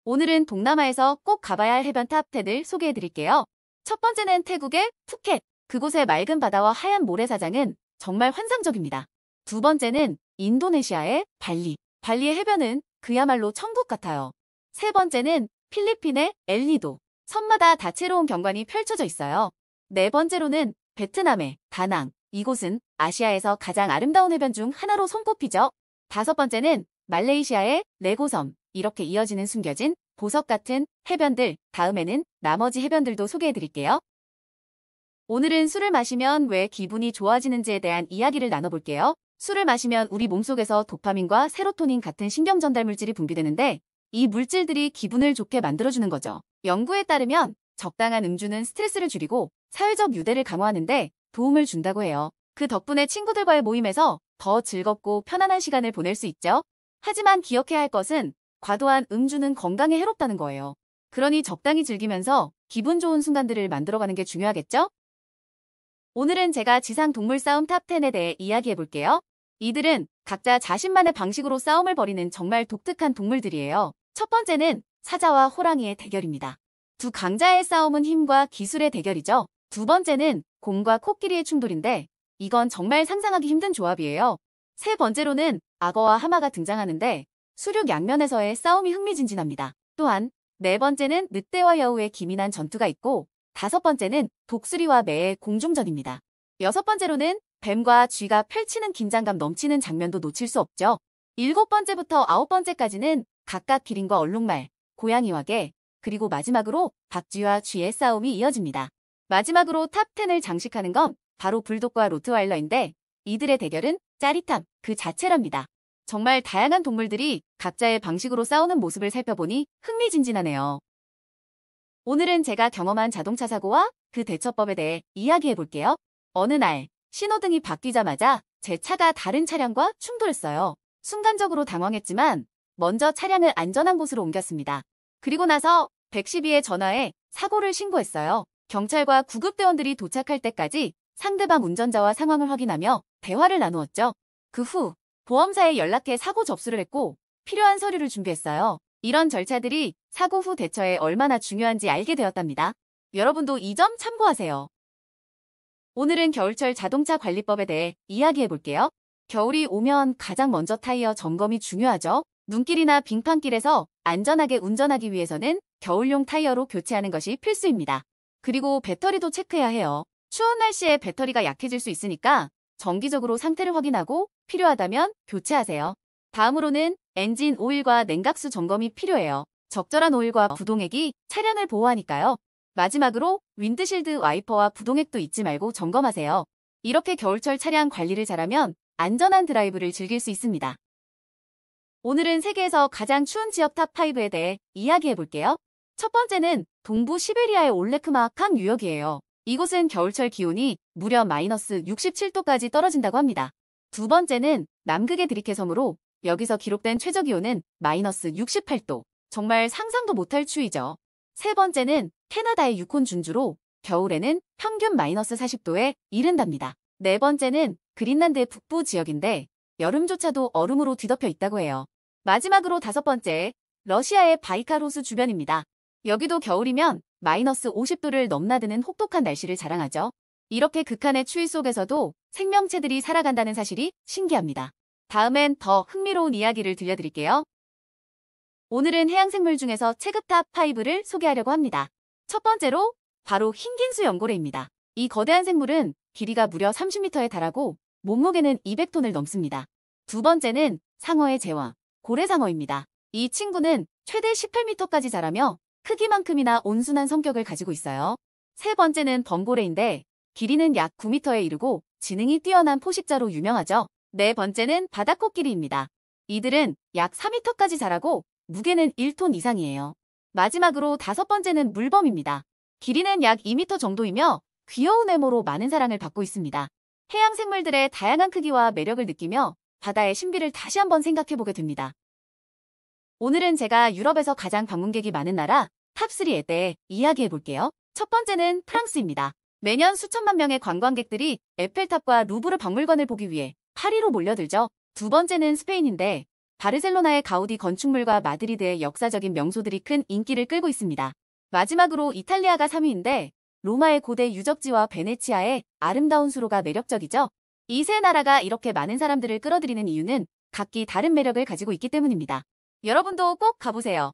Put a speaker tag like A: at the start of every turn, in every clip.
A: 오늘은 동남아에서 꼭 가봐야 할 해변 탑 10을 소개해 드릴게요. 첫 번째는 태국의 푸켓. 그곳의 맑은 바다와 하얀 모래사장은 정말 환상적입니다. 두 번째는 인도네시아의 발리. 발리의 해변은 그야말로 천국 같아요. 세 번째는 필리핀의 엘니도. 섬마다 다채로운 경관이 펼쳐져 있어요. 네 번째로는 베트남의 다낭. 이곳은 아시아에서 가장 아름다운 해변 중 하나로 손꼽히죠. 다섯 번째는 말레이시아의 레고섬. 이렇게 이어지는 숨겨진 보석 같은 해변들. 다음에는 나머지 해변들도 소개해 드릴게요. 오늘은 술을 마시면 왜 기분이 좋아지는지에 대한 이야기를 나눠볼게요. 술을 마시면 우리 몸속에서 도파민과 세로토닌 같은 신경 전달 물질이 분비되는데 이 물질들이 기분을 좋게 만들어주는 거죠. 연구에 따르면 적당한 음주는 스트레스를 줄이고 사회적 유대를 강화하는데 도움을 준다고 해요. 그 덕분에 친구들과의 모임에서 더 즐겁고 편안한 시간을 보낼 수 있죠. 하지만 기억해야 할 것은 과도한 음주는 건강에 해롭다는 거예요. 그러니 적당히 즐기면서 기분 좋은 순간들을 만들어가는 게 중요하겠죠? 오늘은 제가 지상 동물 싸움 탑 10에 대해 이야기해 볼게요. 이들은 각자 자신만의 방식으로 싸움을 벌이는 정말 독특한 동물들이에요. 첫 번째는 사자와 호랑이의 대결입니다. 두 강자의 싸움은 힘과 기술의 대결이죠. 두 번째는 곰과 코끼리의 충돌인데 이건 정말 상상하기 힘든 조합이에요. 세 번째로는 악어와 하마가 등장하는데 수륙 양면에서의 싸움이 흥미진진합니다. 또한 네 번째는 늑대와 여우의 기민한 전투가 있고 다섯 번째는 독수리와 매의 공중전입니다. 여섯 번째로는 뱀과 쥐가 펼치는 긴장감 넘치는 장면도 놓칠 수 없죠. 일곱 번째부터 아홉 번째까지는 각각 기린과 얼룩말, 고양이와 개, 그리고 마지막으로 박쥐와 쥐의 싸움이 이어집니다. 마지막으로 탑 10을 장식하는 건 바로 불독과 로트와일러인데 이들의 대결은 짜릿함 그 자체랍니다. 정말 다양한 동물들이 각자의 방식으로 싸우는 모습을 살펴보니 흥미진진하네요. 오늘은 제가 경험한 자동차 사고와 그 대처법에 대해 이야기해 볼게요. 어느 날 신호등이 바뀌자마자 제 차가 다른 차량과 충돌했어요. 순간적으로 당황했지만 먼저 차량을 안전한 곳으로 옮겼습니다. 그리고 나서 112에 전화해 사고를 신고했어요. 경찰과 구급대원들이 도착할 때까지 상대방 운전자와 상황을 확인하며 대화를 나누었죠. 그 후 보험사에 연락해 사고 접수를 했고 필요한 서류를 준비했어요. 이런 절차들이 사고 후 대처에 얼마나 중요한지 알게 되었답니다. 여러분도 이 점 참고하세요. 오늘은 겨울철 자동차 관리법에 대해 이야기해 볼게요. 겨울이 오면 가장 먼저 타이어 점검이 중요하죠. 눈길이나 빙판길에서 안전하게 운전하기 위해서는 겨울용 타이어로 교체하는 것이 필수입니다. 그리고 배터리도 체크해야 해요. 추운 날씨에 배터리가 약해질 수 있으니까 정기적으로 상태를 확인하고 필요하다면 교체하세요. 다음으로는 엔진 오일과 냉각수 점검이 필요해요. 적절한 오일과 부동액이 차량을 보호하니까요. 마지막으로 윈드실드 와이퍼와 부동액도 잊지 말고 점검하세요. 이렇게 겨울철 차량 관리를 잘하면 안전한 드라이브를 즐길 수 있습니다. 오늘은 세계에서 가장 추운 지역 탑 5에 대해 이야기해 볼게요. 첫 번째는 동부 시베리아의 올레크마항 유역이에요. 이곳은 겨울철 기온이 무려 마이너스 67도까지 떨어진다고 합니다. 두 번째는 남극의 드리케 섬으로 여기서 기록된 최저기온은 마이너스 68도. 정말 상상도 못할 추위죠. 세 번째는 캐나다의 유콘 준주로 겨울에는 평균 마이너스 40도에 이른답니다. 네 번째는 그린란드의 북부 지역인데 여름조차도 얼음으로 뒤덮여 있다고 해요. 마지막으로 다섯 번째, 러시아의 바이칼 호수 주변입니다. 여기도 겨울이면 마이너스 50도를 넘나드는 혹독한 날씨를 자랑하죠. 이렇게 극한의 추위 속에서도 생명체들이 살아간다는 사실이 신기합니다. 다음엔 더 흥미로운 이야기를 들려드릴게요. 오늘은 해양생물 중에서 체급탑 5를 소개하려고 합니다. 첫 번째로 바로 흰긴수 연고래입니다. 이 거대한 생물은 길이가 무려 30m에 달하고 몸무게는 200톤을 넘습니다. 두 번째는 상어의 제왕, 고래상어입니다. 이 친구는 최대 18m까지 자라며 크기만큼이나 온순한 성격을 가지고 있어요. 세 번째는 범고래인데 길이는 약 9m에 이르고 지능이 뛰어난 포식자로 유명하죠. 네 번째는 바다코끼리입니다. 이들은 약 4m까지 자라고 무게는 1톤 이상이에요. 마지막으로 다섯 번째는 물범입니다. 길이는 약 2m 정도이며 귀여운 외모로 많은 사랑을 받고 있습니다. 해양 생물들의 다양한 크기와 매력을 느끼며 바다의 신비를 다시 한번 생각해보게 됩니다. 오늘은 제가 유럽에서 가장 방문객이 많은 나라 탑3에 대해 이야기해 볼게요. 첫 번째는 프랑스입니다. 매년 수천만 명의 관광객들이 에펠탑과 루브르 박물관을 보기 위해 파리로 몰려들죠. 두 번째는 스페인인데 바르셀로나의 가우디 건축물과 마드리드의 역사적인 명소들이 큰 인기를 끌고 있습니다. 마지막으로 이탈리아가 3위인데 로마의 고대 유적지와 베네치아의 아름다운 수로가 매력적이죠. 이 세 나라가 이렇게 많은 사람들을 끌어들이는 이유는 각기 다른 매력을 가지고 있기 때문입니다. 여러분도 꼭 가보세요.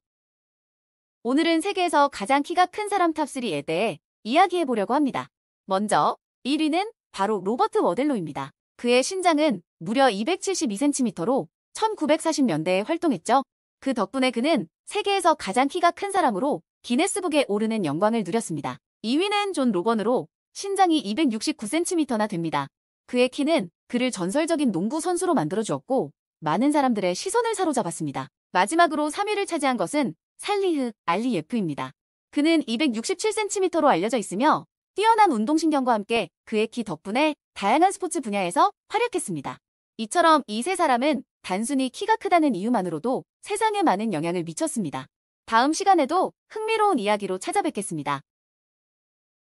A: 오늘은 세계에서 가장 키가 큰 사람 탑3에 대해 이야기해 보려고 합니다. 먼저 1위는 바로 로버트 워델로입니다. 그의 신장은 무려 272cm로 1940년대에 활동했죠. 그 덕분에 그는 세계에서 가장 키가 큰 사람으로 기네스북에 오르는 영광을 누렸습니다. 2위는 존 로건으로 신장이 269cm나 됩니다. 그의 키는 그를 전설적인 농구 선수로 만들어주었고 많은 사람들의 시선을 사로잡았습니다. 마지막으로 3위를 차지한 것은 살리흐 알리예프입니다. 그는 267cm로 알려져 있으며 뛰어난 운동신경과 함께 그의 키 덕분에 다양한 스포츠 분야에서 활약했습니다. 이처럼 이 세 사람은 단순히 키가 크다는 이유만으로도 세상에 많은 영향을 미쳤습니다. 다음 시간에도 흥미로운 이야기로 찾아뵙겠습니다.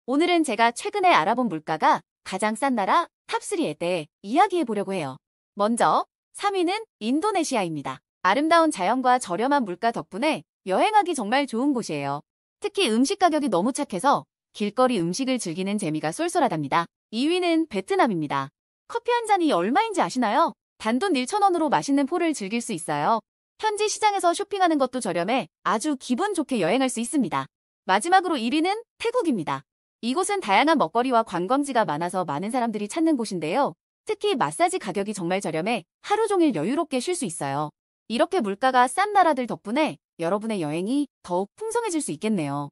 A: 오늘은 제가 최근에 알아본 물가가 가장 싼 나라 탑3에 대해 이야기해 보려고 해요. 먼저 3위는 인도네시아입니다. 아름다운 자연과 저렴한 물가 덕분에 여행하기 정말 좋은 곳이에요. 특히 음식 가격이 너무 착해서 길거리 음식을 즐기는 재미가 쏠쏠하답니다. 2위는 베트남입니다. 커피 한 잔이 얼마인지 아시나요? 단돈 1,000원으로 맛있는 포를 즐길 수 있어요. 현지 시장에서 쇼핑하는 것도 저렴해 아주 기분 좋게 여행할 수 있습니다. 마지막으로 1위는 태국입니다. 이곳은 다양한 먹거리와 관광지가 많아서 많은 사람들이 찾는 곳인데요. 특히 마사지 가격이 정말 저렴해 하루 종일 여유롭게 쉴 수 있어요. 이렇게 물가가 싼 나라들 덕분에 여러분의 여행이 더욱 풍성해질 수 있겠네요.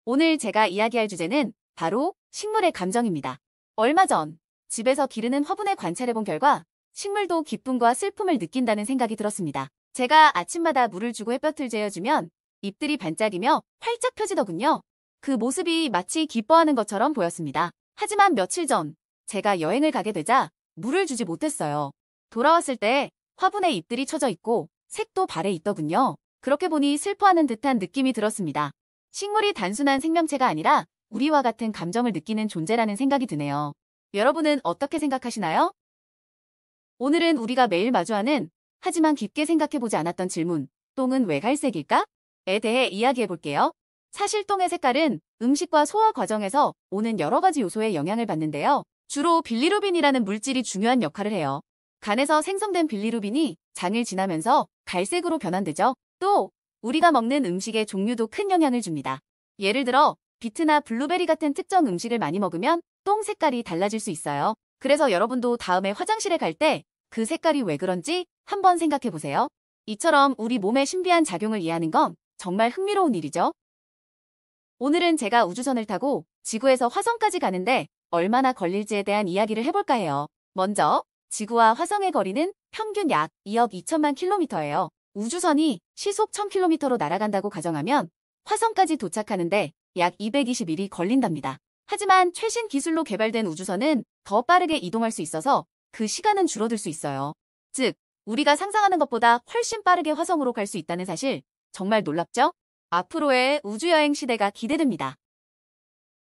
A: 오늘 제가 이야기할 주제는 바로 식물의 감정입니다. 얼마 전 집에서 기르는 화분을 관찰해본 결과 식물도 기쁨과 슬픔을 느낀다는 생각이 들었습니다. 제가 아침마다 물을 주고 햇볕을 쬐어주면 잎들이 반짝이며 활짝 펴지더군요. 그 모습이 마치 기뻐하는 것처럼 보였습니다. 하지만 며칠 전 제가 여행을 가게 되자 물을 주지 못했어요. 돌아왔을 때 화분에 잎들이 처져 있고 색도 발해 있더군요. 그렇게 보니 슬퍼하는 듯한 느낌이 들었습니다. 식물이 단순한 생명체가 아니라 우리와 같은 감정을 느끼는 존재라는 생각이 드네요. 여러분은 어떻게 생각하시나요? 오늘은 우리가 매일 마주하는 하지만 깊게 생각해보지 않았던 질문, 똥은 왜 갈색일까? 에 대해 이야기해볼게요. 사실 똥의 색깔은 음식과 소화 과정에서 오는 여러 가지 요소에 영향을 받는데요. 주로 빌리루빈이라는 물질이 중요한 역할을 해요. 간에서 생성된 빌리루빈이 장을 지나면서 갈색으로 변환되죠. 또 우리가 먹는 음식의 종류도 큰 영향을 줍니다. 예를 들어 비트나 블루베리 같은 특정 음식을 많이 먹으면 똥 색깔이 달라질 수 있어요. 그래서 여러분도 다음에 화장실에 갈 때 그 색깔이 왜 그런지 한번 생각해 보세요. 이처럼 우리 몸의 신비한 작용을 이해하는 건 정말 흥미로운 일이죠. 오늘은 제가 우주선을 타고 지구에서 화성까지 가는데 얼마나 걸릴지에 대한 이야기를 해볼까 해요. 먼저 지구와 화성의 거리는 평균 약 2억 2천만 킬로미터예요. 우주선이 시속 1000km로 날아간다고 가정하면 화성까지 도착하는데 약 221이 걸린답니다. 하지만 최신 기술로 개발된 우주선은 더 빠르게 이동할 수 있어서 그 시간은 줄어들 수 있어요. 즉, 우리가 상상하는 것보다 훨씬 빠르게 화성으로 갈 수 있다는 사실, 정말 놀랍죠? 앞으로의 우주여행 시대가 기대됩니다.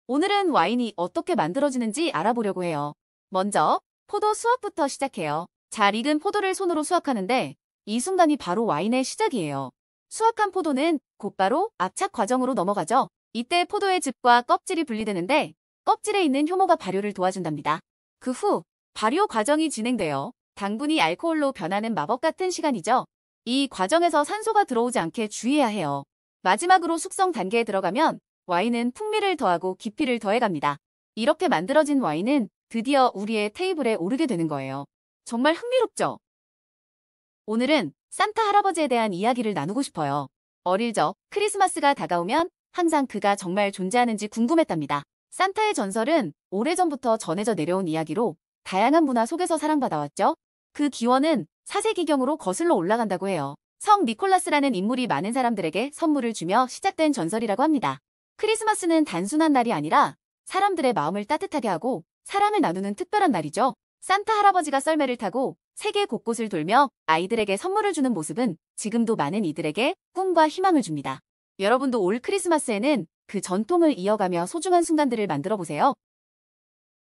A: 오늘은 와인이 어떻게 만들어지는지 알아보려고 해요. 먼저 포도 수확부터 시작해요. 잘 익은 포도를 손으로 수확하는데 이 순간이 바로 와인의 시작이에요. 수확한 포도는 곧바로 압착 과정으로 넘어가죠. 이때 포도의 즙과 껍질이 분리되는데 껍질에 있는 효모가 발효를 도와준답니다. 그 후 발효 과정이 진행되어 당분이 알코올로 변하는 마법 같은 시간이죠. 이 과정에서 산소가 들어오지 않게 주의해야 해요. 마지막으로 숙성 단계에 들어가면 와인은 풍미를 더하고 깊이를 더해갑니다. 이렇게 만들어진 와인은 드디어 우리의 테이블에 오르게 되는 거예요. 정말 흥미롭죠? 오늘은 산타 할아버지에 대한 이야기를 나누고 싶어요. 어릴 적 크리스마스가 다가오면 항상 그가 정말 존재하는지 궁금했답니다. 산타의 전설은 오래전부터 전해져 내려온 이야기로 다양한 문화 속에서 사랑받아왔죠. 그 기원은 4세기경으로 거슬러 올라간다고 해요. 성 니콜라스라는 인물이 많은 사람들에게 선물을 주며 시작된 전설이라고 합니다. 크리스마스는 단순한 날이 아니라 사람들의 마음을 따뜻하게 하고 사랑을 나누는 특별한 날이죠. 산타 할아버지가 썰매를 타고 세계 곳곳을 돌며 아이들에게 선물을 주는 모습은 지금도 많은 이들에게 꿈과 희망을 줍니다. 여러분도 올 크리스마스에는 그 전통을 이어가며 소중한 순간들을 만들어 보세요.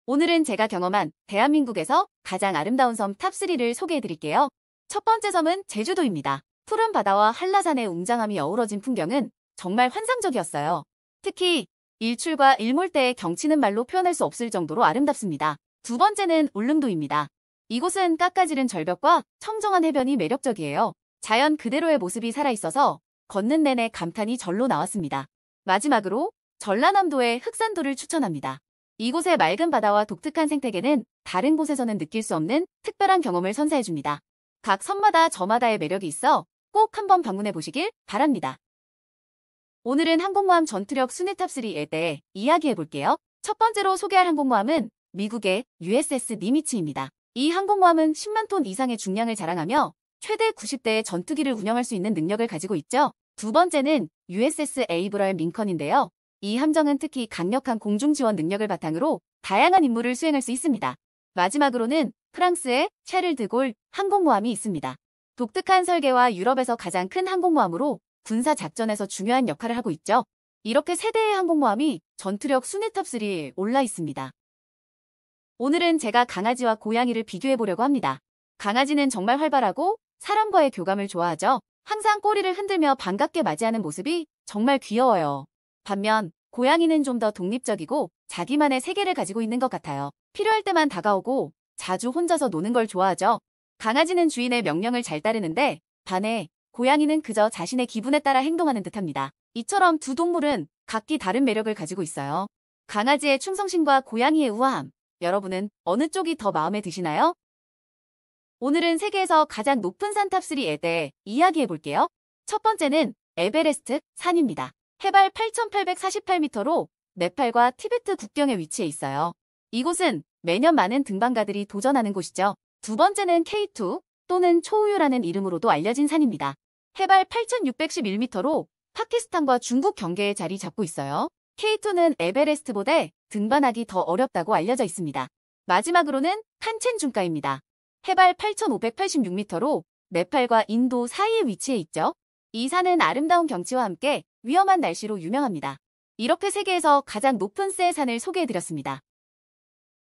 A: 오늘은 제가 경험한 대한민국에서 가장 아름다운 섬 탑3를 소개해 드릴게요. 첫 번째 섬은 제주도입니다. 푸른 바다와 한라산의 웅장함이 어우러진 풍경은 정말 환상적이었어요. 특히 일출과 일몰 때의 경치는 말로 표현할 수 없을 정도로 아름답습니다. 두 번째는 울릉도입니다. 이곳은 깎아지른 절벽과 청정한 해변이 매력적이에요. 자연 그대로의 모습이 살아있어서 걷는 내내 감탄이 절로 나왔습니다. 마지막으로 전라남도의 흑산도를 추천합니다. 이곳의 맑은 바다와 독특한 생태계는 다른 곳에서는 느낄 수 없는 특별한 경험을 선사해줍니다. 각 섬마다 저마다의 매력이 있어 꼭 한번 방문해 보시길 바랍니다. 오늘은 항공모함 전투력 순위 탑3에 대해 이야기해 볼게요. 첫 번째로 소개할 항공모함은 미국의 USS 니미츠입니다. 이 항공모함은 10만 톤 이상의 중량을 자랑하며 최대 90대의 전투기를 운영할 수 있는 능력을 가지고 있죠. 두 번째는 USS 에이브러햄 링컨인데요. 이 함정은 특히 강력한 공중 지원 능력을 바탕으로 다양한 임무를 수행할 수 있습니다. 마지막으로는 프랑스의 샤를 드골 항공모함이 있습니다. 독특한 설계와 유럽에서 가장 큰 항공모함으로 군사 작전에서 중요한 역할을 하고 있죠. 이렇게 세 대의 항공모함이 전투력 순위 탑3에 올라 있습니다. 오늘은 제가 강아지와 고양이를 비교해 보려고 합니다. 강아지는 정말 활발하고 사람과의 교감을 좋아하죠. 항상 꼬리를 흔들며 반갑게 맞이하는 모습이 정말 귀여워요. 반면 고양이는 좀 더 독립적이고 자기만의 세계를 가지고 있는 것 같아요. 필요할 때만 다가오고 자주 혼자서 노는 걸 좋아하죠. 강아지는 주인의 명령을 잘 따르는데 반해 고양이는 그저 자신의 기분에 따라 행동하는 듯합니다. 이처럼 두 동물은 각기 다른 매력을 가지고 있어요. 강아지의 충성심과 고양이의 우아함, 여러분은 어느 쪽이 더 마음에 드시나요? 오늘은 세계에서 가장 높은 산 탑3에 대해 이야기해 볼게요. 첫 번째는 에베레스트 산입니다. 해발 8,848m로 네팔과 티베트 국경에 위치해 있어요. 이곳은 매년 많은 등반가들이 도전하는 곳이죠. 두 번째는 K2 또는 초우유라는 이름으로도 알려진 산입니다. 해발 8,611m로 파키스탄과 중국 경계에 자리 잡고 있어요. K2는 에베레스트보다 등반하기 더 어렵다고 알려져 있습니다. 마지막으로는 칸첸중가입니다. 해발 8,586m로 네팔과 인도 사이에 위치해 있죠. 이 산은 아름다운 경치와 함께 위험한 날씨로 유명합니다. 이렇게 세계에서 가장 높은 새 산을 소개해드렸습니다.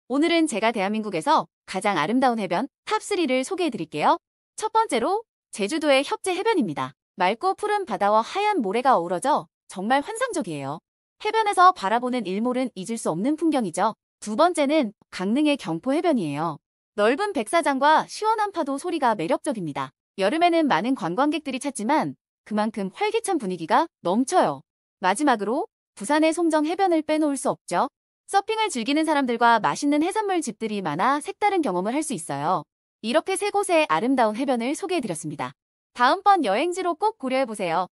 A: 오늘은 제가 대한민국에서 가장 아름다운 해변 탑3를 소개해드릴게요. 첫 번째로 제주도의 협재 해변입니다. 맑고 푸른 바다와 하얀 모래가 어우러져 정말 환상적이에요. 해변에서 바라보는 일몰은 잊을 수 없는 풍경이죠. 두 번째는 강릉의 경포 해변이에요. 넓은 백사장과 시원한 파도 소리가 매력적입니다. 여름에는 많은 관광객들이 찾지만 그만큼 활기찬 분위기가 넘쳐요. 마지막으로 부산의 송정 해변을 빼놓을 수 없죠. 서핑을 즐기는 사람들과 맛있는 해산물 집들이 많아 색다른 경험을 할 수 있어요. 이렇게 세 곳의 아름다운 해변을 소개해드렸습니다. 다음번 여행지로 꼭 고려해보세요.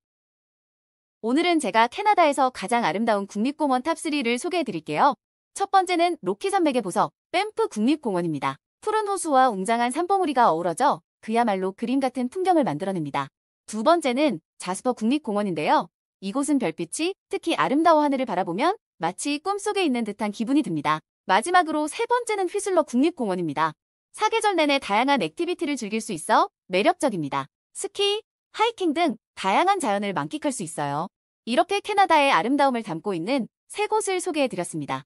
A: 오늘은 제가 캐나다에서 가장 아름다운 국립공원 탑3를 소개해드릴게요. 첫 번째는 로키 산맥의 보석, 밴프 국립공원입니다. 푸른 호수와 웅장한 산봉우리가 어우러져 그야말로 그림 같은 풍경을 만들어냅니다. 두 번째는 자스퍼 국립공원인데요. 이곳은 별빛이 특히 아름다워 하늘을 바라보면 마치 꿈속에 있는 듯한 기분이 듭니다. 마지막으로 세 번째는 휘슬러 국립공원입니다. 사계절 내내 다양한 액티비티를 즐길 수 있어 매력적입니다. 스키, 하이킹 등 다양한 자연을 만끽할 수 있어요. 이렇게 캐나다의 아름다움을 담고 있는 세 곳을 소개해드렸습니다.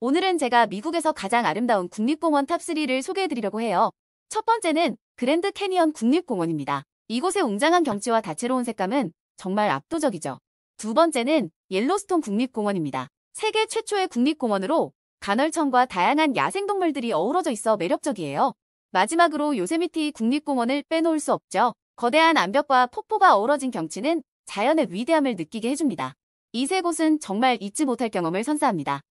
A: 오늘은 제가 미국에서 가장 아름다운 국립공원 탑3를 소개해드리려고 해요. 첫 번째는 그랜드 캐니언 국립공원입니다. 이곳의 웅장한 경치와 다채로운 색감은 정말 압도적이죠. 두 번째는 옐로스톤 국립공원입니다. 세계 최초의 국립공원으로 간헐천과 다양한 야생동물들이 어우러져 있어 매력적이에요. 마지막으로 요세미티 국립공원을 빼놓을 수 없죠. 거대한 암벽과 폭포가 어우러진 경치는 자연의 위대함을 느끼게 해줍니다. 이 세 곳은 정말 잊지 못할 경험을 선사합니다.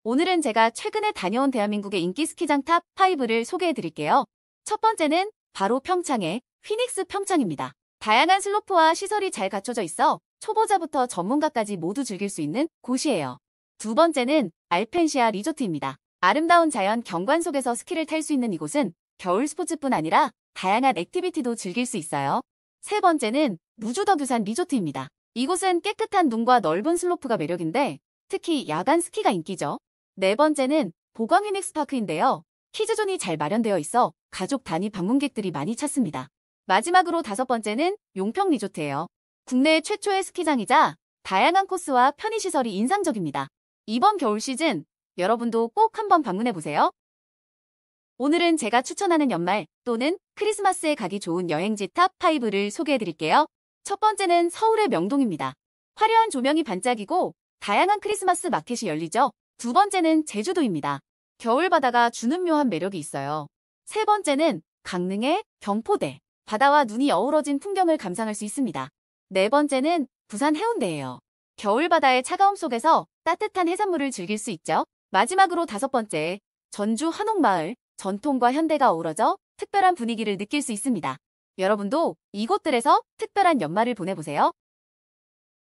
A: 오늘은 제가 최근에 다녀온 대한민국의 인기 스키장 탑5를 소개해드릴게요. 첫 번째는 바로 평창의 휘닉스 평창입니다. 다양한 슬로프와 시설이 잘 갖춰져 있어 초보자부터 전문가까지 모두 즐길 수 있는 곳이에요. 두 번째는 알펜시아 리조트입니다. 아름다운 자연 경관 속에서 스키를 탈 수 있는 이곳은 겨울 스포츠뿐 아니라 다양한 액티비티도 즐길 수 있어요. 세 번째는 무주더규산 리조트입니다. 이곳은 깨끗한 눈과 넓은 슬로프가 매력인데 특히 야간 스키가 인기죠. 네 번째는 보광 휘닉스파크인데요. 키즈존이 잘 마련되어 있어 가족 단위 방문객들이 많이 찾습니다. 마지막으로 다섯 번째는 용평 리조트예요. 국내 최초의 스키장이자 다양한 코스와 편의시설이 인상적입니다. 이번 겨울 시즌 여러분도 꼭 한번 방문해보세요. 오늘은 제가 추천하는 연말 또는 크리스마스에 가기 좋은 여행지 탑 5를 소개해드릴게요. 첫 번째는 서울의 명동입니다. 화려한 조명이 반짝이고 다양한 크리스마스 마켓이 열리죠. 두 번째는 제주도입니다. 겨울 바다가 주는 묘한 매력이 있어요. 세 번째는 강릉의 경포대. 바다와 눈이 어우러진 풍경을 감상할 수 있습니다. 네 번째는 부산 해운대예요. 겨울 바다의 차가움 속에서 따뜻한 해산물을 즐길 수 있죠. 마지막으로 다섯 번째, 전주 한옥마을. 전통과 현대가 어우러져 특별한 분위기를 느낄 수 있습니다. 여러분도 이곳들에서 특별한 연말을 보내보세요.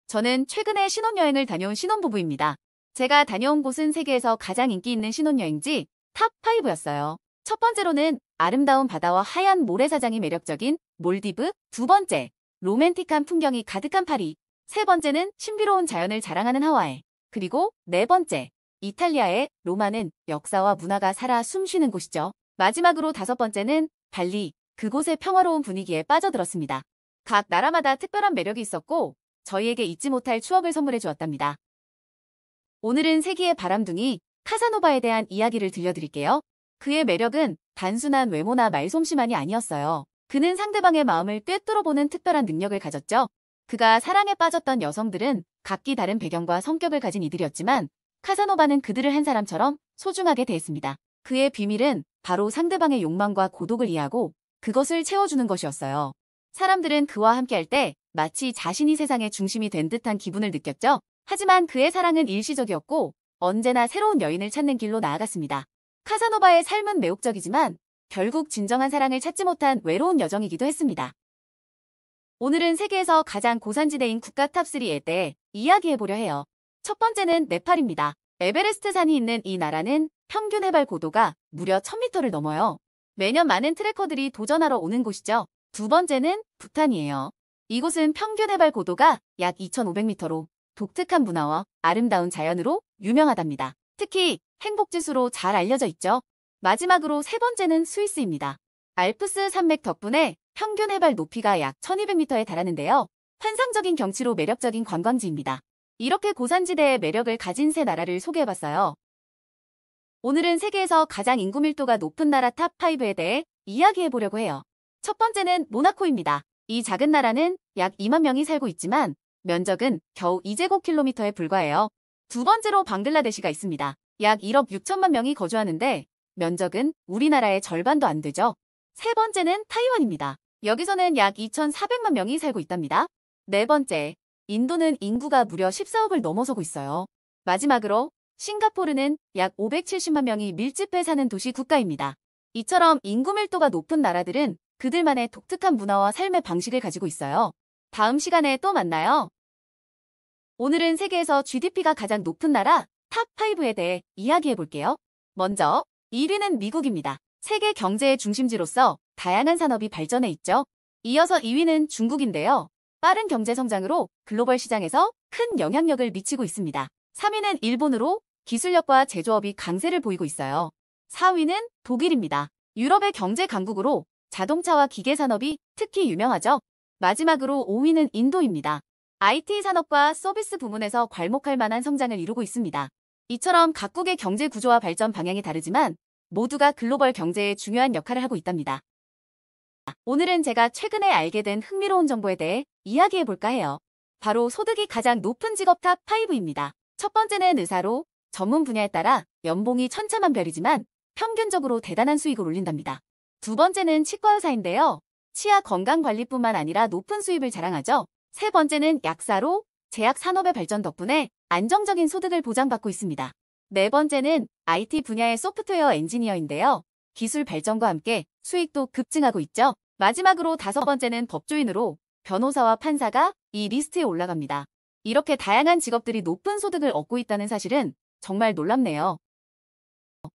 A: 저는 최근에 신혼여행을 다녀온 신혼부부입니다. 제가 다녀온 곳은 세계에서 가장 인기 있는 신혼여행지 탑 5였어요. 첫 번째로는 아름다운 바다와 하얀 모래사장이 매력적인 몰디브, 두 번째, 로맨틱한 풍경이 가득한 파리, 세 번째는 신비로운 자연을 자랑하는 하와이, 그리고 네 번째, 이탈리아의 로마는 역사와 문화가 살아 숨쉬는 곳이죠. 마지막으로 다섯 번째는 발리, 그곳의 평화로운 분위기에 빠져들었습니다. 각 나라마다 특별한 매력이 있었고 저희에게 잊지 못할 추억을 선물해 주었답니다. 오늘은 세기의 바람둥이 카사노바에 대한 이야기를 들려드릴게요. 그의 매력은 단순한 외모나 말솜씨만이 아니었어요. 그는 상대방의 마음을 꿰뚫어보는 특별한 능력을 가졌죠. 그가 사랑에 빠졌던 여성들은 각기 다른 배경과 성격을 가진 이들이었지만 카사노바는 그들을 한 사람처럼 소중하게 대했습니다. 그의 비밀은 바로 상대방의 욕망과 고독을 이해하고 그것을 채워주는 것이었어요. 사람들은 그와 함께할 때 마치 자신이 세상의 중심이 된 듯한 기분을 느꼈죠. 하지만 그의 사랑은 일시적이었고 언제나 새로운 여인을 찾는 길로 나아갔습니다. 카사노바의 삶은 매혹적이지만 결국 진정한 사랑을 찾지 못한 외로운 여정이기도 했습니다. 오늘은 세계에서 가장 고산지대인 국가 탑3에 대해 이야기해보려 해요. 첫 번째는 네팔입니다. 에베레스트 산이 있는 이 나라는 평균 해발 고도가 무려 1000m를 넘어요. 매년 많은 트레커들이 도전하러 오는 곳이죠. 두 번째는 부탄이에요. 이곳은 평균 해발 고도가 약 2500m로 독특한 문화와 아름다운 자연으로 유명하답니다. 특히 행복지수로 잘 알려져 있죠. 마지막으로 세 번째는 스위스입니다. 알프스 산맥 덕분에 평균 해발 높이가 약 1200m에 달하는데요. 환상적인 경치로 매력적인 관광지입니다. 이렇게 고산지대의 매력을 가진 세 나라를 소개해봤어요. 오늘은 세계에서 가장 인구 밀도가 높은 나라 탑 5에 대해 이야기해보려고 해요. 첫 번째는 모나코입니다. 이 작은 나라는 약 2만 명이 살고 있지만 면적은 겨우 2제곱킬로미터에 불과해요. 두 번째로 방글라데시가 있습니다. 약 1억 6천만 명이 거주하는데 면적은 우리나라의 절반도 안 되죠. 세 번째는 타이완입니다. 여기서는 약 2,400만 명이 살고 있답니다. 네 번째, 인도는 인구가 무려 14억을 넘어서고 있어요. 마지막으로 싱가포르는 약 570만 명이 밀집해 사는 도시 국가입니다. 이처럼 인구 밀도가 높은 나라들은 그들만의 독특한 문화와 삶의 방식을 가지고 있어요. 다음 시간에 또 만나요. 오늘은 세계에서 GDP가 가장 높은 나라 탑 5에 대해 이야기해 볼게요. 먼저 1위는 미국입니다. 세계 경제의 중심지로서 다양한 산업이 발전해 있죠. 이어서 2위는 중국인데요. 빠른 경제 성장으로 글로벌 시장에서 큰 영향력을 미치고 있습니다. 3위는 일본으로 기술력과 제조업이 강세를 보이고 있어요. 4위는 독일입니다. 유럽의 경제 강국으로 자동차와 기계 산업이 특히 유명하죠. 마지막으로 5위는 인도입니다. IT 산업과 서비스 부문에서 괄목할 만한 성장을 이루고 있습니다. 이처럼 각국의 경제 구조와 발전 방향이 다르지만 모두가 글로벌 경제에 중요한 역할을 하고 있답니다. 오늘은 제가 최근에 알게 된 흥미로운 정보에 대해 이야기해 볼까 해요. 바로 소득이 가장 높은 직업 탑 5입니다. 첫 번째는 의사로 전문 분야에 따라 연봉이 천차만별이지만 평균적으로 대단한 수익을 올린답니다. 두 번째는 치과 의사인데요. 치아 건강관리뿐만 아니라 높은 수입을 자랑하죠. 세 번째는 약사로 제약 산업의 발전 덕분에 안정적인 소득을 보장받고 있습니다. 네 번째는 IT 분야의 소프트웨어 엔지니어인데요. 기술 발전과 함께 수익도 급증하고 있죠. 마지막으로 다섯 번째는 법조인으로 변호사와 판사가 이 리스트에 올라갑니다. 이렇게 다양한 직업들이 높은 소득을 얻고 있다는 사실은 정말 놀랍네요.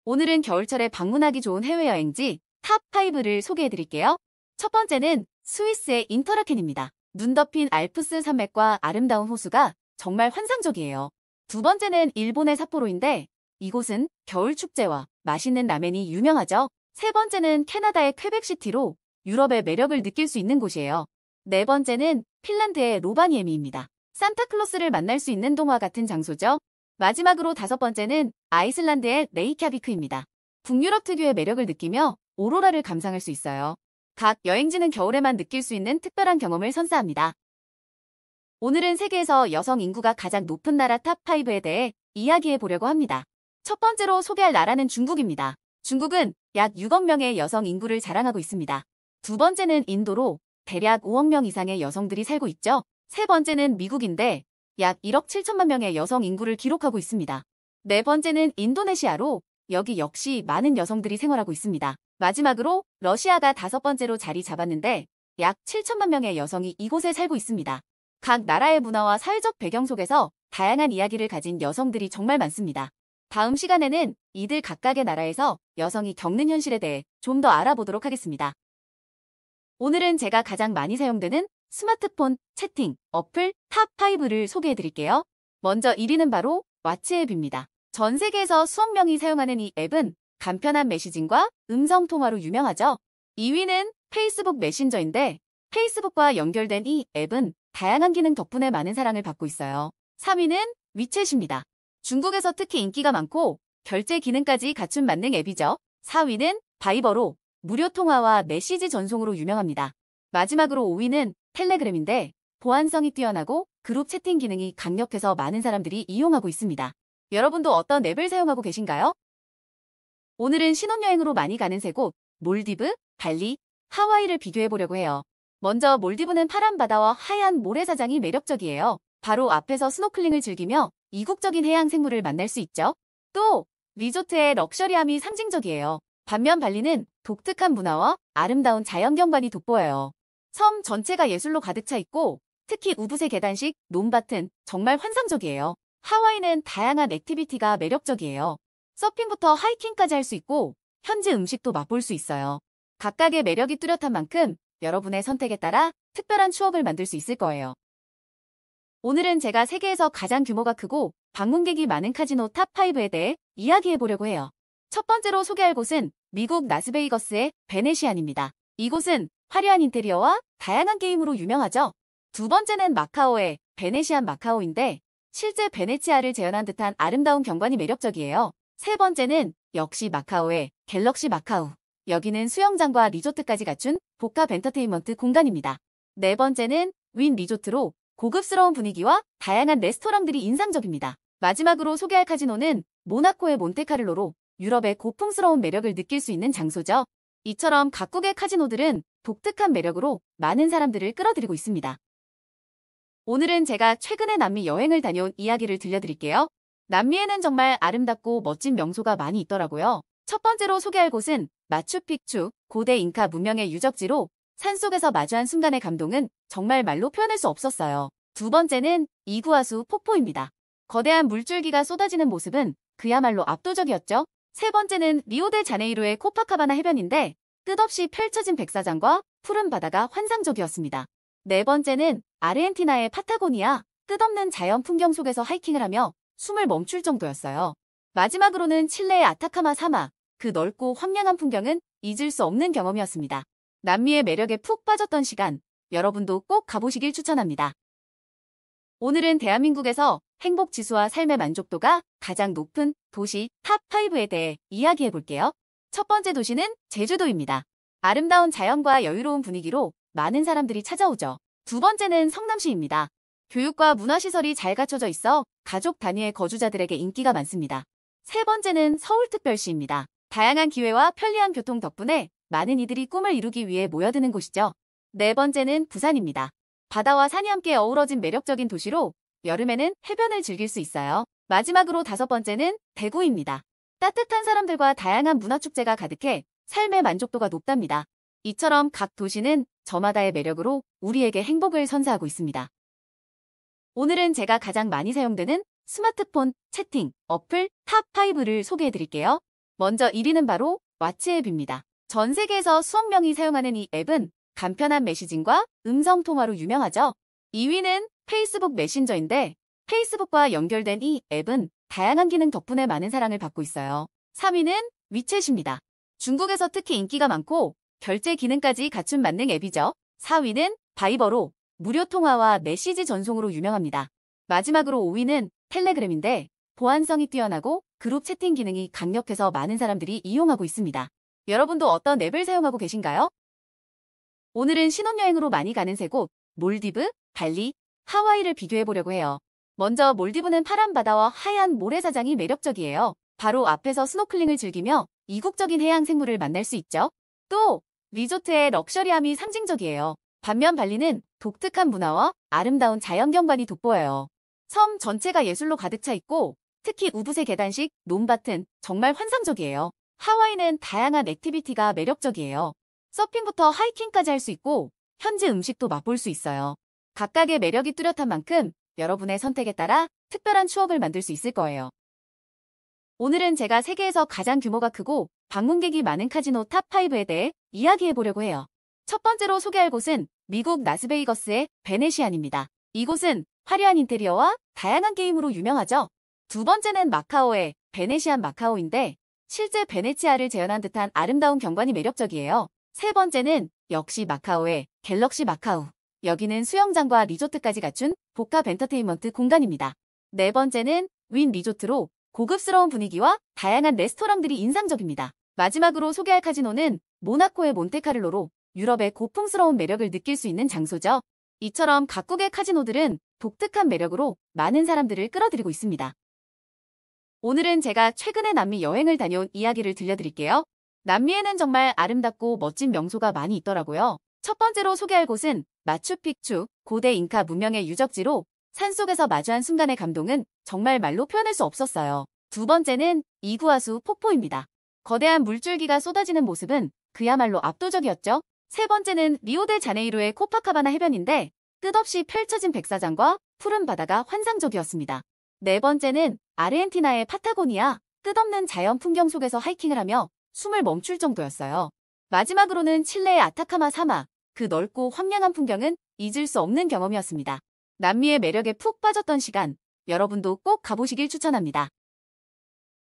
A: 오늘은 겨울철에 방문하기 좋은 해외여행지 탑 5를 소개해드릴게요. 첫 번째는 스위스의 인터라켄입니다. 눈 덮인 알프스 산맥과 아름다운 호수가 정말 환상적이에요. 두 번째는 일본의 삿포로인데 이곳은 겨울 축제와 맛있는 라멘이 유명하죠. 세 번째는 캐나다의 퀘벡시티로 유럽의 매력을 느낄 수 있는 곳이에요. 네 번째는 핀란드의 로바니에미입니다. 산타클로스를 만날 수 있는 동화 같은 장소죠. 마지막으로 다섯 번째는 아이슬란드의 레이캬비크입니다. 북유럽 특유의 매력을 느끼며 오로라를 감상할 수 있어요. 각 여행지는 겨울에만 느낄 수 있는 특별한 경험을 선사합니다. 오늘은 세계에서 여성 인구가 가장 높은 나라 탑5에 대해 이야기해 보려고 합니다. 첫 번째로 소개할 나라는 중국입니다. 중국은 약 6억 명의 여성 인구를 자랑하고 있습니다. 두 번째는 인도로 대략 5억 명 이상의 여성들이 살고 있죠. 세 번째는 미국인데 약 1억 7천만 명의 여성 인구를 기록하고 있습니다. 네 번째는 인도네시아로 여기 역시 많은 여성들이 생활하고 있습니다. 마지막으로 러시아가 다섯 번째로 자리 잡았는데 약 7천만 명의 여성이 이곳에 살고 있습니다. 각 나라의 문화와 사회적 배경 속에서 다양한 이야기를 가진 여성들이 정말 많습니다. 다음 시간에는 이들 각각의 나라에서 여성이 겪는 현실에 대해 좀 더 알아보도록 하겠습니다. 오늘은 제가 가장 많이 사용되는 스마트폰 채팅 어플 탑5를 소개해 드릴게요. 먼저 1위는 바로 왓츠앱입니다. 전 세계에서 수억 명이 사용하는 이 앱은 간편한 메시징과 음성 통화로 유명하죠. 2위는 페이스북 메신저인데 페이스북과 연결된 이 앱은 다양한 기능 덕분에 많은 사랑을 받고 있어요. 3위는 위챗입니다. 중국에서 특히 인기가 많고 결제 기능까지 갖춘 만능 앱이죠. 4위는 바이버로 무료 통화와 메시지 전송으로 유명합니다. 마지막으로 5위는 텔레그램인데 보안성이 뛰어나고 그룹 채팅 기능이 강력해서 많은 사람들이 이용하고 있습니다. 여러분도 어떤 앱을 사용하고 계신가요? 오늘은 신혼여행으로 많이 가는 세 곳, 몰디브, 발리, 하와이를 비교해 보려고 해요. 먼저 몰디브는 파란 바다와 하얀 모래사장이 매력적이에요. 바로 앞에서 스노클링을 즐기며 이국적인 해양 생물을 만날 수 있죠. 또 리조트의 럭셔리함이 상징적이에요. 반면 발리는 독특한 문화와 아름다운 자연경관이 돋보여요. 섬 전체가 예술로 가득 차 있고 특히 우붓의 계단식 논밭은 정말 환상적이에요. 하와이는 다양한 액티비티가 매력적이에요. 서핑부터 하이킹까지 할 수 있고 현지 음식도 맛볼 수 있어요. 각각의 매력이 뚜렷한 만큼 여러분의 선택에 따라 특별한 추억을 만들 수 있을 거예요. 오늘은 제가 세계에서 가장 규모가 크고 방문객이 많은 카지노 탑5에 대해 이야기해 보려고 해요. 첫 번째로 소개할 곳은 미국 라스베이거스의 베네시안입니다. 이곳은 화려한 인테리어와 다양한 게임으로 유명하죠. 두 번째는 마카오의 베네시안 마카오인데 실제 베네치아를 재현한 듯한 아름다운 경관이 매력적이에요. 세 번째는 역시 마카오의 갤럭시 마카오. 여기는 수영장과 리조트까지 갖춘 복합 엔터테인먼트 공간입니다. 네 번째는 윈 리조트로 고급스러운 분위기와 다양한 레스토랑들이 인상적입니다. 마지막으로 소개할 카지노는 모나코의 몬테카를로로 유럽의 고풍스러운 매력을 느낄 수 있는 장소죠. 이처럼 각국의 카지노들은 독특한 매력으로 많은 사람들을 끌어들이고 있습니다. 오늘은 제가 최근에 남미 여행을 다녀온 이야기를 들려드릴게요. 남미에는 정말 아름답고 멋진 명소가 많이 있더라고요. 첫 번째로 소개할 곳은 마추픽추, 고대 잉카 문명의 유적지로 산속에서 마주한 순간의 감동은 정말 말로 표현할 수 없었어요. 두 번째는 이구아수 폭포입니다. 거대한 물줄기가 쏟아지는 모습은 그야말로 압도적이었죠. 세 번째는 리오데자네이루의 코파카바나 해변인데 끝없이 펼쳐진 백사장과 푸른 바다가 환상적이었습니다. 네 번째는 아르헨티나의 파타고니아, 끝없는 자연 풍경 속에서 하이킹을 하며 숨을 멈출 정도였어요. 마지막으로는 칠레의 아타카마 사막, 그 넓고 황량한 풍경은 잊을 수 없는 경험이었습니다. 남미의 매력에 푹 빠졌던 시간, 여러분도 꼭 가보시길 추천합니다. 오늘은 대한민국에서 행복 지수와 삶의 만족도가 가장 높은 도시 탑5에 대해 이야기해 볼게요. 첫 번째 도시는 제주도입니다. 아름다운 자연과 여유로운 분위기로 많은 사람들이 찾아오죠. 두 번째는 성남시입니다. 교육과 문화시설이 잘 갖춰져 있어 가족 단위의 거주자들에게 인기가 많습니다. 세 번째는 서울특별시입니다. 다양한 기회와 편리한 교통 덕분에 많은 이들이 꿈을 이루기 위해 모여드는 곳이죠. 네 번째는 부산입니다. 바다와 산이 함께 어우러진 매력적인 도시로 여름에는 해변을 즐길 수 있어요. 마지막으로 다섯 번째는 대구입니다. 따뜻한 사람들과 다양한 문화축제가 가득해 삶의 만족도가 높답니다. 이처럼 각 도시는 저마다의 매력으로 우리에게 행복을 선사하고 있습니다. 오늘은 제가 가장 많이 사용되는 스마트폰 채팅 어플 탑5를 소개해 드릴게요. 먼저 1위는 바로 왓츠앱입니다. 전 세계에서 수억 명이 사용하는 이 앱은 간편한 메시징과 음성 통화로 유명하죠. 2위는 페이스북 메신저인데 페이스북과 연결된 이 앱은 다양한 기능 덕분에 많은 사랑을 받고 있어요. 3위는 위챗입니다. 중국에서 특히 인기가 많고 결제 기능까지 갖춘 만능 앱이죠. 4위는 바이버로 무료 통화와 메시지 전송으로 유명합니다. 마지막으로 5위는 텔레그램인데 보안성이 뛰어나고 그룹 채팅 기능이 강력해서 많은 사람들이 이용하고 있습니다. 여러분도 어떤 앱을 사용하고 계신가요? 오늘은 신혼여행으로 많이 가는 세 곳, 몰디브, 발리, 하와이를 비교해보려고 해요. 먼저 몰디브는 파란 바다와 하얀 모래사장이 매력적이에요. 바로 앞에서 스노클링을 즐기며 이국적인 해양 생물을 만날 수 있죠. 또 리조트의 럭셔리함이 상징적이에요. 반면 발리는 독특한 문화와 아름다운 자연경관이 돋보여요. 섬 전체가 예술로 가득 차 있고 특히 우붓의 계단식 논밭은 정말 환상적이에요. 하와이는 다양한 액티비티가 매력적이에요. 서핑부터 하이킹까지 할 수 있고 현지 음식도 맛볼 수 있어요. 각각의 매력이 뚜렷한 만큼 여러분의 선택에 따라 특별한 추억을 만들 수 있을 거예요. 오늘은 제가 세계에서 가장 규모가 크고 방문객이 많은 카지노 탑5에 대해 이야기해보려고 해요. 첫 번째로 소개할 곳은 미국 라스베이거스의 베네시안입니다. 이곳은 화려한 인테리어와 다양한 게임으로 유명하죠. 두 번째는 마카오의 베네시안 마카오인데 실제 베네치아를 재현한 듯한 아름다운 경관이 매력적이에요. 세 번째는 역시 마카오의 갤럭시 마카오. 여기는 수영장과 리조트까지 갖춘 복합 엔터테인먼트 공간입니다. 네 번째는 윈 리조트로 고급스러운 분위기와 다양한 레스토랑들이 인상적입니다. 마지막으로 소개할 카지노는 모나코의 몬테카를로로 유럽의 고풍스러운 매력을 느낄 수 있는 장소죠. 이처럼 각국의 카지노들은 독특한 매력으로 많은 사람들을 끌어들이고 있습니다. 오늘은 제가 최근에 남미 여행을 다녀온 이야기를 들려드릴게요. 남미에는 정말 아름답고 멋진 명소가 많이 있더라고요. 첫 번째로 소개할 곳은 마추픽추, 고대 잉카 문명의 유적지로 산속에서 마주한 순간의 감동은 정말 말로 표현할 수 없었어요. 두 번째는 이구아수 폭포입니다. 거대한 물줄기가 쏟아지는 모습은 그야말로 압도적이었죠. 세 번째는 리오데자네이루의 코파카바나 해변인데 끝없이 펼쳐진 백사장과 푸른 바다가 환상적이었습니다. 네 번째는 아르헨티나의 파타고니아, 끝없는 자연 풍경 속에서 하이킹을 하며 숨을 멈출 정도였어요. 마지막으로는 칠레의 아타카마 사막, 그 넓고 황량한 풍경은 잊을 수 없는 경험이었습니다. 남미의 매력에 푹 빠졌던 시간, 여러분도 꼭 가보시길 추천합니다.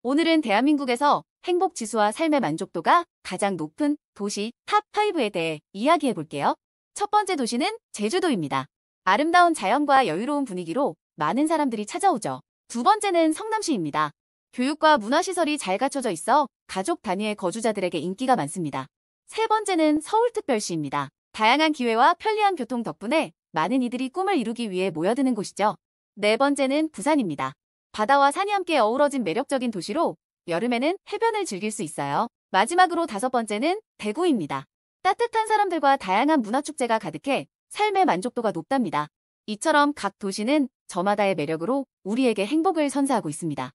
A: 오늘은 대한민국에서 행복지수와 삶의 만족도가 가장 높은 도시 탑5에 대해 이야기해볼게요. 첫 번째 도시는 제주도입니다. 아름다운 자연과 여유로운 분위기로 많은 사람들이 찾아오죠. 두 번째는 성남시입니다. 교육과 문화시설이 잘 갖춰져 있어 가족 단위의 거주자들에게 인기가 많습니다. 세 번째는 서울특별시입니다. 다양한 기회와 편리한 교통 덕분에 많은 이들이 꿈을 이루기 위해 모여드는 곳이죠. 네 번째는 부산입니다. 바다와 산이 함께 어우러진 매력적인 도시로 여름에는 해변을 즐길 수 있어요. 마지막으로 다섯 번째는 대구입니다. 따뜻한 사람들과 다양한 문화축제가 가득해 삶의 만족도가 높답니다. 이처럼 각 도시는 저마다의 매력으로 우리에게 행복을 선사하고 있습니다.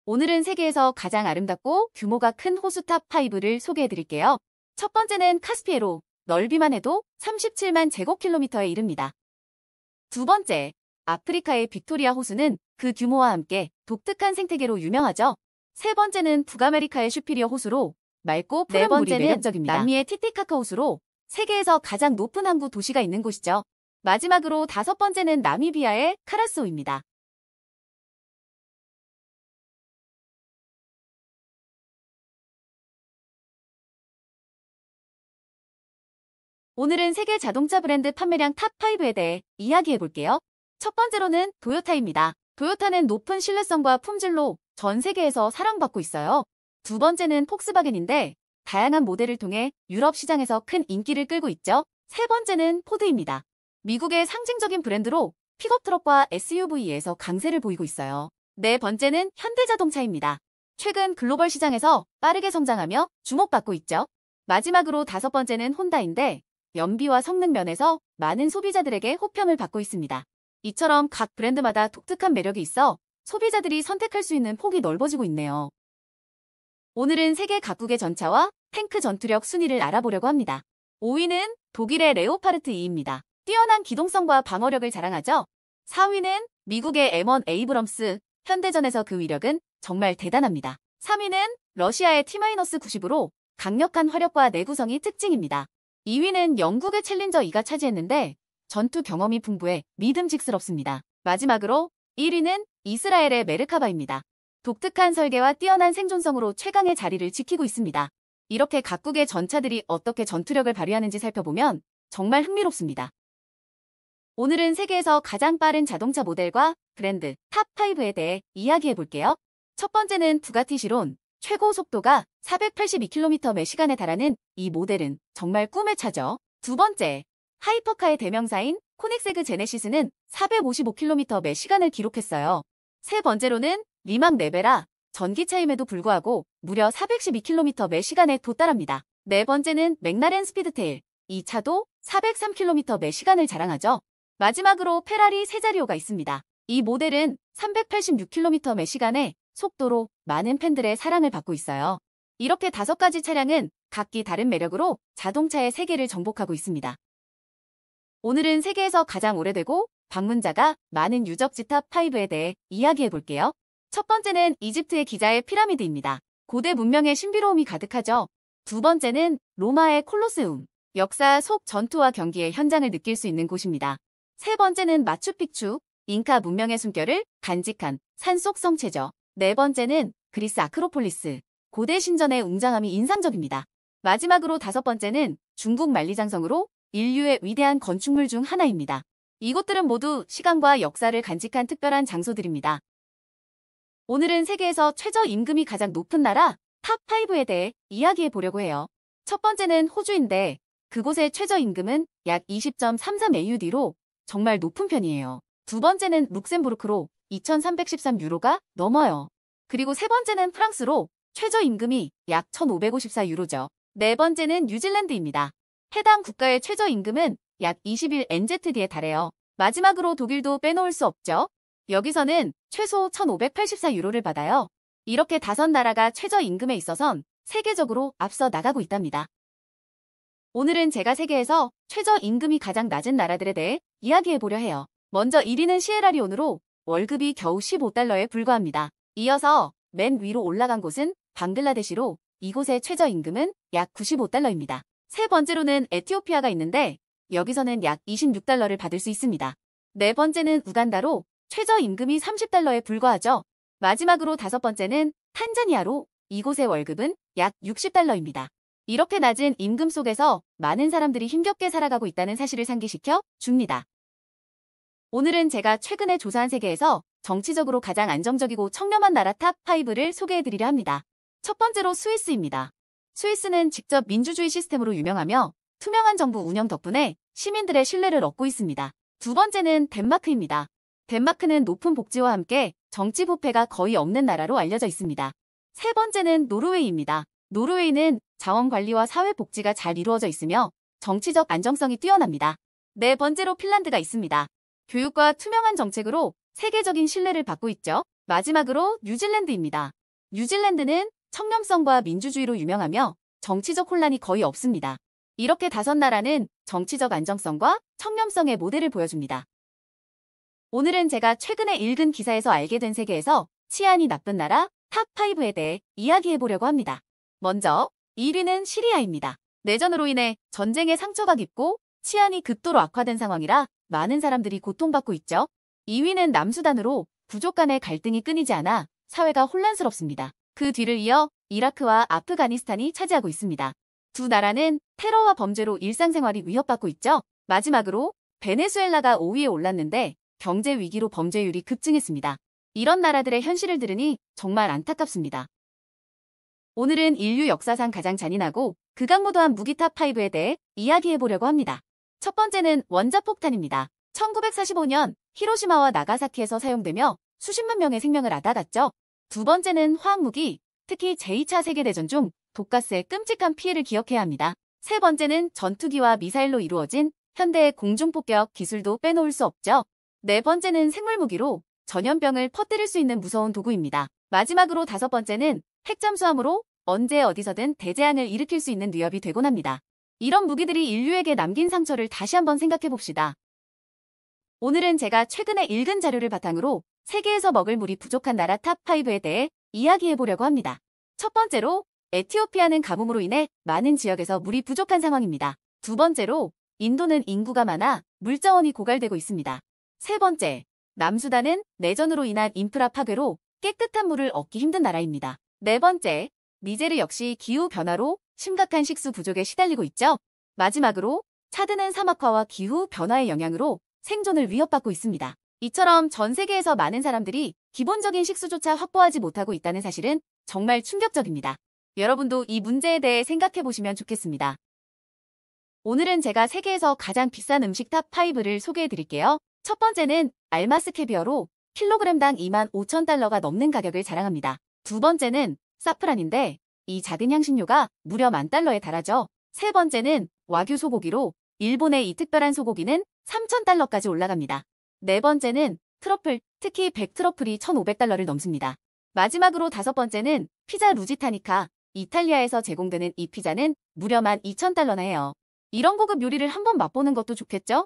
A: 오늘은 세계에서 가장 아름답고 규모가 큰 호수 탑5를 소개해드릴게요. 첫 번째는 카스피해로, 넓이만 해도 37만 제곱킬로미터에 이릅니다. 두 번째, 아프리카의 빅토리아 호수는 그 규모와 함께 독특한 생태계로 유명하죠. 세 번째는 북아메리카의 슈피리어 호수로 맑고 푸른 물이 매력적입니다. 남미의 티티카카 호수로 세계에서 가장 높은 항구 도시가 있는 곳이죠. 마지막으로 다섯 번째는 나미비아의 카라스오입니다. 오늘은 세계 자동차 브랜드 판매량 탑5에 대해 이야기해볼게요. 첫 번째로는 토요타입니다. 토요타는 높은 신뢰성과 품질로 전 세계에서 사랑받고 있어요. 두 번째는 폭스바겐인데 다양한 모델을 통해 유럽 시장에서 큰 인기를 끌고 있죠. 세 번째는 포드입니다. 미국의 상징적인 브랜드로 픽업 트럭과 SUV에서 강세를 보이고 있어요. 네 번째는 현대자동차입니다. 최근 글로벌 시장에서 빠르게 성장하며 주목받고 있죠. 마지막으로 다섯 번째는 혼다인데 연비와 성능 면에서 많은 소비자들에게 호평을 받고 있습니다. 이처럼 각 브랜드마다 독특한 매력이 있어 소비자들이 선택할 수 있는 폭이 넓어지고 있네요. 오늘은 세계 각국의 전차와 탱크 전투력 순위를 알아보려고 합니다. 5위는 독일의 레오파르트 2입니다. 뛰어난 기동성과 방어력을 자랑하죠. 4위는 미국의 M1 에이브럼스, 현대전에서 그 위력은 정말 대단합니다. 3위는 러시아의 T-90으로 강력한 화력과 내구성이 특징입니다. 2위는 영국의 챌린저 2가 차지했는데 전투 경험이 풍부해 믿음직스럽습니다. 마지막으로 1위는 이스라엘의 메르카바입니다. 독특한 설계와 뛰어난 생존성으로 최강의 자리를 지키고 있습니다. 이렇게 각국의 전차들이 어떻게 전투력을 발휘하는지 살펴보면 정말 흥미롭습니다. 오늘은 세계에서 가장 빠른 자동차 모델과 브랜드 탑5에 대해 이야기해볼게요. 첫 번째는 부가티 시론. 최고 속도가 482km/시간에 달하는 이 모델은 정말 꿈의 차죠. 두 번째, 하이퍼카의 대명사인 코닉세그 제네시스는 455km/시간을 기록했어요. 세 번째로는 리막 네베라. 전기차임에도 불구하고 무려 412km/시간에 도달합니다. 네 번째는 맥라렌 스피드테일. 이 차도 403km/시간을 자랑하죠. 마지막으로 페라리 세자리오가 있습니다. 이 모델은 386km/시간의 속도로 많은 팬들의 사랑을 받고 있어요. 이렇게 5가지 차량은 각기 다른 매력으로 자동차의 세계를 정복하고 있습니다. 오늘은 세계에서 가장 오래되고 방문자가 많은 유적지 탑5에 대해 이야기해 볼게요. 첫 번째는 이집트의 기자의 피라미드입니다. 고대 문명의 신비로움이 가득하죠. 두 번째는 로마의 콜로세움. 역사 속 전투와 경기의 현장을 느낄 수 있는 곳입니다. 세 번째는 마추픽추. 잉카 문명의 숨결을 간직한 산속 성체죠. 네 번째는 그리스 아크로폴리스. 고대 신전의 웅장함이 인상적입니다. 마지막으로 5번째는 중국 만리장성으로 인류의 위대한 건축물 중 하나입니다. 이곳들은 모두 시간과 역사를 간직한 특별한 장소들입니다. 오늘은 세계에서 최저임금이 가장 높은 나라 탑5에 대해 이야기해 보려고 해요. 첫 번째는 호주인데 그곳의 최저임금은 약 20.33AUD로 정말 높은 편이에요. 두 번째는 룩셈부르크로 2,313유로가 넘어요. 그리고 세 번째는 프랑스로 최저임금이 약 1,554유로죠. 네 번째는 뉴질랜드입니다. 해당 국가의 최저임금은 약 21NZD에 달해요. 마지막으로 독일도 빼놓을 수 없죠. 여기서는 최소 1,584유로를 받아요. 이렇게 5나라가 최저임금에 있어선 세계적으로 앞서 나가고 있답니다. 오늘은 제가 세계에서 최저임금이 가장 낮은 나라들에 대해 이야기해보려 해요. 먼저 1위는 시에라리온으로 월급이 겨우 15달러에 불과합니다. 이어서 맨 위로 올라간 곳은 방글라데시로 이곳의 최저임금은 약 95달러입니다. 세 번째로는 에티오피아가 있는데 여기서는 약 26달러를 받을 수 있습니다. 네 번째는 우간다로 최저임금이 30달러에 불과하죠. 마지막으로 5번째는 탄자니아로 이곳의 월급은 약 60달러입니다. 이렇게 낮은 임금 속에서 많은 사람들이 힘겹게 살아가고 있다는 사실을 상기시켜 줍니다. 오늘은 제가 최근에 조사한 세계에서 정치적으로 가장 안정적이고 청렴한 나라 탑5를 소개해드리려 합니다. 첫 번째로 스위스입니다. 스위스는 직접 민주주의 시스템으로 유명하며 투명한 정부 운영 덕분에 시민들의 신뢰를 얻고 있습니다. 두 번째는 덴마크입니다. 덴마크는 높은 복지와 함께 정치 부패가 거의 없는 나라로 알려져 있습니다. 세 번째는 노르웨이입니다. 노르웨이는 자원 관리와 사회 복지가 잘 이루어져 있으며 정치적 안정성이 뛰어납니다. 네 번째로 핀란드가 있습니다. 교육과 투명한 정책으로 세계적인 신뢰를 받고 있죠. 마지막으로 뉴질랜드입니다. 뉴질랜드는 청렴성과 민주주의로 유명하며 정치적 혼란이 거의 없습니다. 이렇게 5나라는 정치적 안정성과 청렴성의 모델을 보여줍니다. 오늘은 제가 최근에 읽은 기사에서 알게 된 세계에서 치안이 나쁜 나라 탑5에 대해 이야기해보려고 합니다. 먼저 1위는 시리아입니다. 내전으로 인해 전쟁의 상처가 깊고 치안이 극도로 악화된 상황이라 많은 사람들이 고통받고 있죠. 2위는 남수단으로 부족 간의 갈등이 끊이지 않아 사회가 혼란스럽습니다. 그 뒤를 이어 이라크와 아프가니스탄이 차지하고 있습니다. 두 나라는 테러와 범죄로 일상생활이 위협받고 있죠. 마지막으로 베네수엘라가 5위에 올랐는데 경제 위기로 범죄율이 급증했습니다. 이런 나라들의 현실을 들으니 정말 안타깝습니다. 오늘은 인류 역사상 가장 잔인하고 극악무도한 무기 탑5에 대해 이야기해보려고 합니다. 첫 번째는 원자폭탄입니다. 1945년 히로시마와 나가사키에서 사용되며 수십만 명의 생명을 앗아갔죠. 두 번째는 화학무기, 특히 제2차 세계대전 중 독가스의 끔찍한 피해를 기억해야 합니다. 세 번째는 전투기와 미사일로 이루어진 현대의 공중폭격 기술도 빼놓을 수 없죠. 네 번째는 생물무기로 전염병을 퍼뜨릴 수 있는 무서운 도구입니다. 마지막으로 5번째는 핵잠수함으로 언제 어디서든 대재앙을 일으킬 수 있는 위협이 되곤 합니다. 이런 무기들이 인류에게 남긴 상처를 다시 한번 생각해봅시다. 오늘은 제가 최근에 읽은 자료를 바탕으로 세계에서 먹을 물이 부족한 나라 탑5에 대해 이야기해보려고 합니다. 첫 번째로 에티오피아는 가뭄으로 인해 많은 지역에서 물이 부족한 상황입니다. 두 번째로 인도는 인구가 많아 물자원이 고갈되고 있습니다. 세 번째, 남수단은 내전으로 인한 인프라 파괴로 깨끗한 물을 얻기 힘든 나라입니다. 네 번째, 니제르 역시 기후변화로 심각한 식수 부족에 시달리고 있죠. 마지막으로 차드는 사막화와 기후 변화의 영향으로 생존을 위협받고 있습니다. 이처럼 전 세계에서 많은 사람들이 기본적인 식수조차 확보하지 못하고 있다는 사실은 정말 충격적입니다. 여러분도 이 문제에 대해 생각해 보시면 좋겠습니다. 오늘은 제가 세계에서 가장 비싼 음식 탑5를 소개해 드릴게요. 첫 번째는 알마스 캐비어로 킬로그램당 25,000달러가 넘는 가격을 자랑합니다. 두 번째는 사프란인데 이 작은 향신료가 무려 10,000달러에 달하죠. 세 번째는 와규 소고기로 일본의 이 특별한 소고기는 3,000달러까지 올라갑니다. 네 번째는 트러플, 특히 백 트러플이 1,500달러를 넘습니다. 마지막으로 다섯 번째는 피자 루지타니카, 이탈리아에서 제공되는 이 피자는 무려 12,000달러나 해요. 이런 고급 요리를 한번 맛보는 것도 좋겠죠?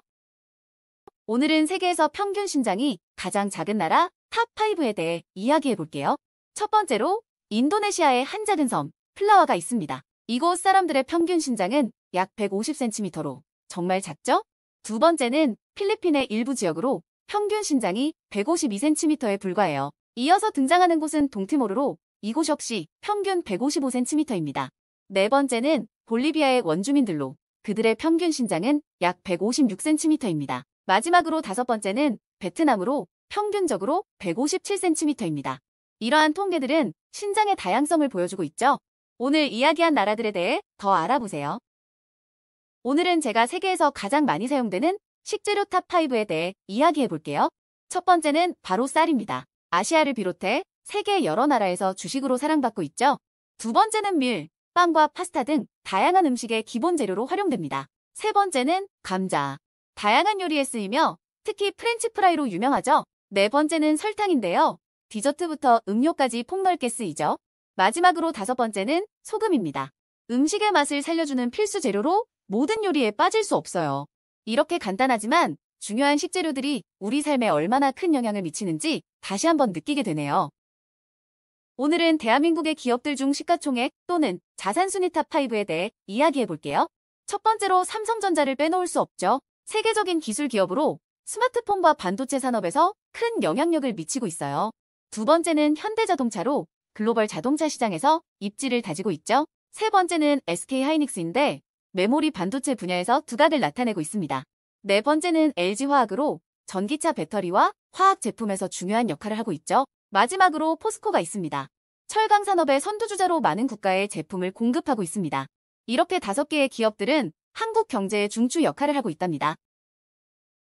A: 오늘은 세계에서 평균 신장이 가장 작은 나라 탑5에 대해 이야기해 볼게요. 첫 번째로 인도네시아의 한 작은 섬, 플라와가 있습니다. 이곳 사람들의 평균 신장은 약 150cm로 정말 작죠? 두 번째는 필리핀의 일부 지역으로 평균 신장이 152cm에 불과해요. 이어서 등장하는 곳은 동티모르로 이곳 역시 평균 155cm입니다. 네 번째는 볼리비아의 원주민들로 그들의 평균 신장은 약 156cm입니다. 마지막으로 다섯 번째는 베트남으로 평균적으로 157cm입니다. 이러한 통계들은 신장의 다양성을 보여주고 있죠. 오늘 이야기한 나라들에 대해 더 알아보세요. 오늘은 제가 세계에서 가장 많이 사용되는 식재료 탑5에 대해 이야기해 볼게요. 첫 번째는 바로 쌀입니다. 아시아를 비롯해 세계 여러 나라에서 주식으로 사랑받고 있죠. 두 번째는 밀, 빵과 파스타 등 다양한 음식의 기본 재료로 활용됩니다. 세 번째는 감자. 다양한 요리에 쓰이며 특히 프렌치 프라이로 유명하죠. 네 번째는 설탕인데요. 디저트부터 음료까지 폭넓게 쓰이죠. 마지막으로 다섯 번째는 소금입니다. 음식의 맛을 살려주는 필수 재료로 모든 요리에 빠질 수 없어요. 이렇게 간단하지만 중요한 식재료들이 우리 삶에 얼마나 큰 영향을 미치는지 다시 한번 느끼게 되네요. 오늘은 대한민국의 기업들 중 시가총액 또는 자산순위 탑5에 대해 이야기해 볼게요. 첫 번째로 삼성전자를 빼놓을 수 없죠. 세계적인 기술 기업으로 스마트폰과 반도체 산업에서 큰 영향력을 미치고 있어요. 두 번째는 현대자동차로 글로벌 자동차 시장에서 입지를 다지고 있죠. 세 번째는 SK하이닉스인데 메모리 반도체 분야에서 두각을 나타내고 있습니다. 네 번째는 LG화학으로 전기차 배터리와 화학 제품에서 중요한 역할을 하고 있죠. 마지막으로 포스코가 있습니다. 철강 산업의 선두주자로 많은 국가에 제품을 공급하고 있습니다. 이렇게 5개의 기업들은 한국 경제의 중추 역할을 하고 있답니다.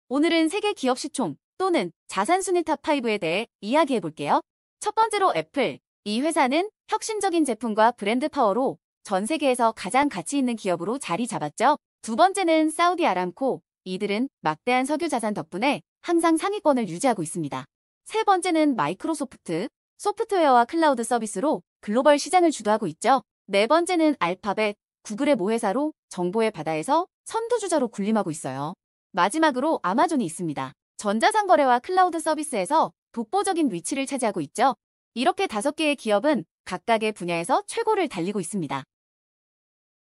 A: 오늘은 세계 기업 시총 또는 자산순위 탑5에 대해 이야기해 볼게요. 첫 번째로 애플. 이 회사는 혁신적인 제품과 브랜드 파워로 전 세계에서 가장 가치 있는 기업으로 자리 잡았죠. 두 번째는 사우디 아람코. 이들은 막대한 석유 자산 덕분에 항상 상위권을 유지하고 있습니다. 세 번째는 마이크로소프트. 소프트웨어와 클라우드 서비스로 글로벌 시장을 주도하고 있죠. 네 번째는 알파벳. 구글의 모회사로 정보의 바다에서 선두주자로 군림하고 있어요. 마지막으로 아마존이 있습니다. 전자상거래와 클라우드 서비스에서 독보적인 위치를 차지하고 있죠. 이렇게 5개의 기업은 각각의 분야에서 최고를 달리고 있습니다.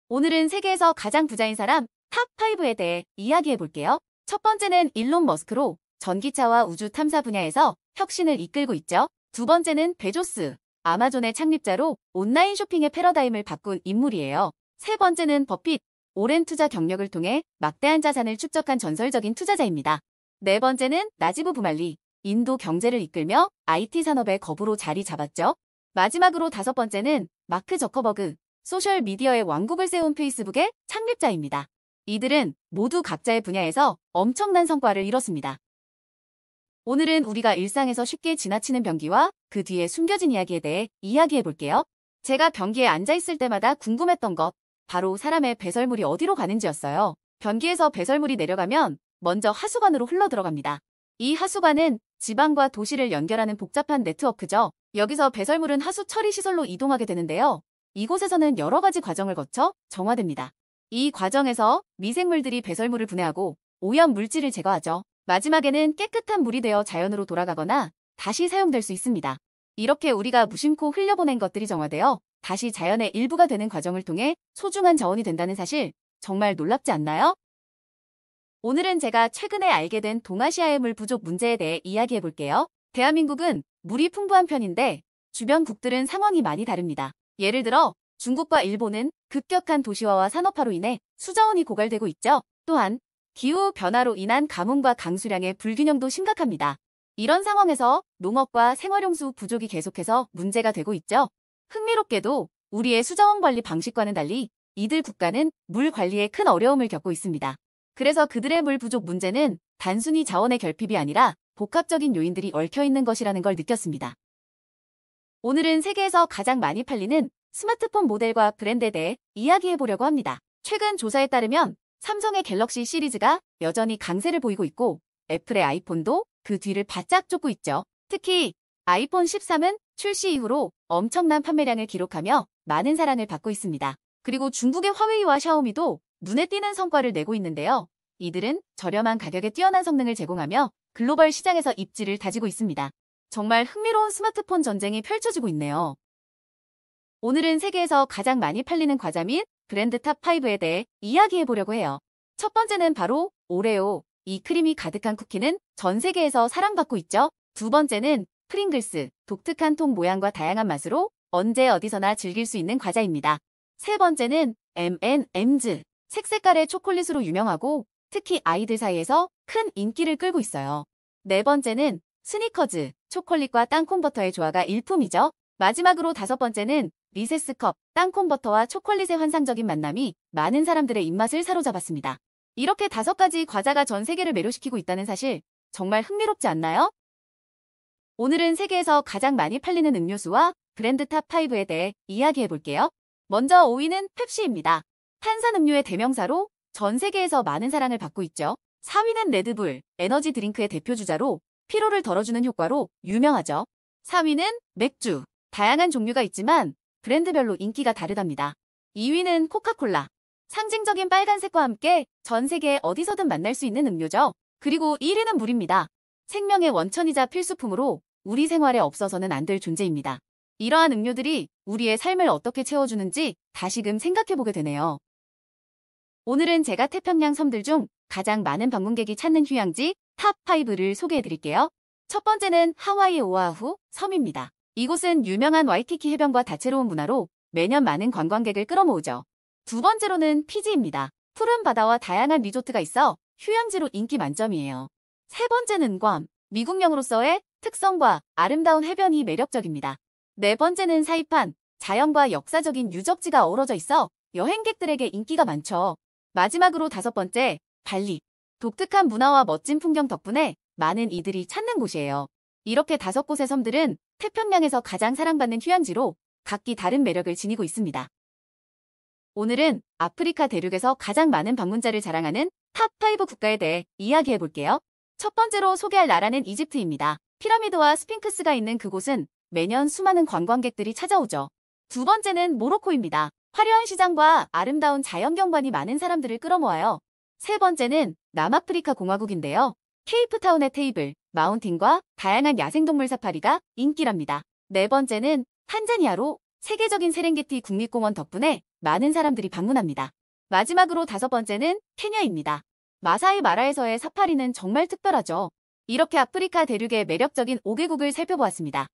A: 오늘은 세계에서 가장 부자인 사람 탑5에 대해 이야기해 볼게요. 첫 번째는 일론 머스크로 전기차와 우주 탐사 분야에서 혁신을 이끌고 있죠. 두 번째는 베조스. 아마존의 창립자로 온라인 쇼핑의 패러다임을 바꾼 인물이에요. 세 번째는 버핏. 오랜 투자 경력을 통해 막대한 자산을 축적한 전설적인 투자자입니다. 네 번째는 나지브 부말리. 인도 경제를 이끌며 IT 산업의 거부로 자리 잡았죠. 마지막으로 5번째는 마크 저커버그. 소셜미디어의 왕국을 세운 페이스북의 창립자입니다. 이들은 모두 각자의 분야에서 엄청난 성과를 이뤘습니다. 오늘은 우리가 일상에서 쉽게 지나치는 변기와 그 뒤에 숨겨진 이야기에 대해 이야기해 볼게요. 제가 변기에 앉아있을 때마다 궁금했던 것, 바로 사람의 배설물이 어디로 가는지였어요. 변기에서 배설물이 내려가면 먼저 하수관으로 흘러들어갑니다. 이 하수관은 지방과 도시를 연결하는 복잡한 네트워크죠. 여기서 배설물은 하수 처리 시설로 이동하게 되는데요. 이곳에서는 여러 가지 과정을 거쳐 정화됩니다. 이 과정에서 미생물들이 배설물을 분해하고 오염 물질을 제거하죠. 마지막에는 깨끗한 물이 되어 자연으로 돌아가거나 다시 사용될 수 있습니다. 이렇게 우리가 무심코 흘려보낸 것들이 정화되어 다시 자연의 일부가 되는 과정을 통해 소중한 자원이 된다는 사실, 정말 놀랍지 않나요? 오늘은 제가 최근에 알게 된 동아시아의 물 부족 문제에 대해 이야기해 볼게요. 대한민국은 물이 풍부한 편인데 주변 국들은 상황이 많이 다릅니다. 예를 들어 중국과 일본은 급격한 도시화와 산업화로 인해 수자원이 고갈되고 있죠. 또한 기후 변화로 인한 가뭄과 강수량의 불균형도 심각합니다. 이런 상황에서 농업과 생활용수 부족이 계속해서 문제가 되고 있죠. 흥미롭게도 우리의 수자원 관리 방식과는 달리 이들 국가는 물 관리에 큰 어려움을 겪고 있습니다. 그래서 그들의 물 부족 문제는 단순히 자원의 결핍이 아니라 복합적인 요인들이 얽혀 있는 것이라는 걸 느꼈습니다. 오늘은 세계에서 가장 많이 팔리는 스마트폰 모델과 브랜드에 대해 이야기해 보려고 합니다. 최근 조사에 따르면 삼성의 갤럭시 시리즈가 여전히 강세를 보이고 있고 애플의 아이폰도 그 뒤를 바짝 쫓고 있죠. 특히 아이폰 13은 출시 이후로 엄청난 판매량을 기록하며 많은 사랑을 받고 있습니다. 그리고 중국의 화웨이와 샤오미도 눈에 띄는 성과를 내고 있는데요. 이들은 저렴한 가격에 뛰어난 성능을 제공하며 글로벌 시장에서 입지를 다지고 있습니다. 정말 흥미로운 스마트폰 전쟁이 펼쳐지고 있네요. 오늘은 세계에서 가장 많이 팔리는 과자 및 브랜드 탑5에 대해 이야기해 보려고 해요. 첫 번째는 바로 오레오. 이 크림이 가득한 쿠키는 전 세계에서 사랑받고 있죠. 두 번째는 프링글스. 독특한 통 모양과 다양한 맛으로 언제 어디서나 즐길 수 있는 과자입니다. 세 번째는 M&M's. 색색깔의 초콜릿으로 유명하고 특히 아이들 사이에서 큰 인기를 끌고 있어요. 네 번째는 스니커즈. 초콜릿과 땅콩버터의 조화가 일품이죠. 마지막으로 다섯 번째는 리세스컵. 땅콩버터와 초콜릿의 환상적인 만남이 많은 사람들의 입맛을 사로잡았습니다. 이렇게 5가지 과자가 전 세계를 매료시키고 있다는 사실 정말 흥미롭지 않나요? 오늘은 세계에서 가장 많이 팔리는 음료수와 브랜드 탑5에 대해 이야기해 볼게요. 먼저 5위는 펩시입니다. 탄산음료의 대명사로 전 세계에서 많은 사랑을 받고 있죠. 4위는 레드불. 에너지 드링크의 대표주자로 피로를 덜어주는 효과로 유명하죠. 3위는 맥주. 다양한 종류가 있지만 브랜드별로 인기가 다르답니다. 2위는 코카콜라. 상징적인 빨간색과 함께 전 세계 어디서든 만날 수 있는 음료죠. 그리고 1위는 물입니다. 생명의 원천이자 필수품으로 우리 생활에 없어서는 안 될 존재입니다. 이러한 음료들이 우리의 삶을 어떻게 채워주는지 다시금 생각해보게 되네요. 오늘은 제가 태평양 섬들 중 가장 많은 방문객이 찾는 휴양지 탑5를 소개해드릴게요. 첫 번째는 하와이 오아후 섬입니다. 이곳은 유명한 와이키키 해변과 다채로운 문화로 매년 많은 관광객을 끌어모으죠. 두 번째로는 피지입니다. 푸른 바다와 다양한 리조트가 있어 휴양지로 인기 만점이에요. 세 번째는 괌. 미국령으로서의 특성과 아름다운 해변이 매력적입니다. 네 번째는 사이판. 자연과 역사적인 유적지가 어우러져 있어 여행객들에게 인기가 많죠. 마지막으로 5번째, 발리. 독특한 문화와 멋진 풍경 덕분에 많은 이들이 찾는 곳이에요. 이렇게 5곳의 섬들은 태평양에서 가장 사랑받는 휴양지로 각기 다른 매력을 지니고 있습니다. 오늘은 아프리카 대륙에서 가장 많은 방문자를 자랑하는 탑5 국가에 대해 이야기해 볼게요. 첫 번째로 소개할 나라는 이집트입니다. 피라미드와 스핑크스가 있는 그곳은 매년 수많은 관광객들이 찾아오죠. 두 번째는 모로코입니다. 화려한 시장과 아름다운 자연경관이 많은 사람들을 끌어모아요. 세 번째는 남아프리카 공화국인데요. 케이프타운의 테이블, 마운틴과 다양한 야생동물 사파리가 인기랍니다. 네 번째는 탄자니아로 세계적인 세렝게티 국립공원 덕분에 많은 사람들이 방문합니다. 마지막으로 5번째는 케냐입니다. 마사이 마라에서의 사파리는 정말 특별하죠. 이렇게 아프리카 대륙의 매력적인 5개국을 살펴보았습니다.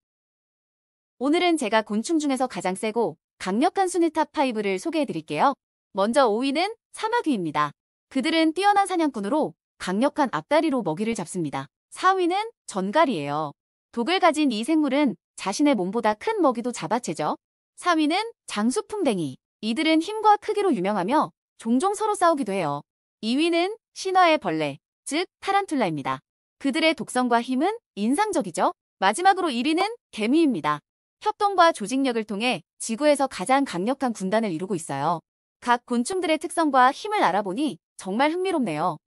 A: 오늘은 제가 곤충 중에서 가장 세고 강력한 순위 탑5를 소개해드릴게요. 먼저 5위는 사마귀입니다. 그들은 뛰어난 사냥꾼으로 강력한 앞다리로 먹이를 잡습니다. 4위는 전갈이에요. 독을 가진 이 생물은 자신의 몸보다 큰 먹이도 잡아채죠. 3위는 장수풍뎅이. 이들은 힘과 크기로 유명하며 종종 서로 싸우기도 해요. 2위는 신화의 벌레, 즉 타란툴라입니다. 그들의 독성과 힘은 인상적이죠. 마지막으로 1위는 개미입니다. 협동과 조직력을 통해 지구에서 가장 강력한 군단을 이루고 있어요. 각 곤충들의 특성과 힘을 알아보니 정말 흥미롭네요.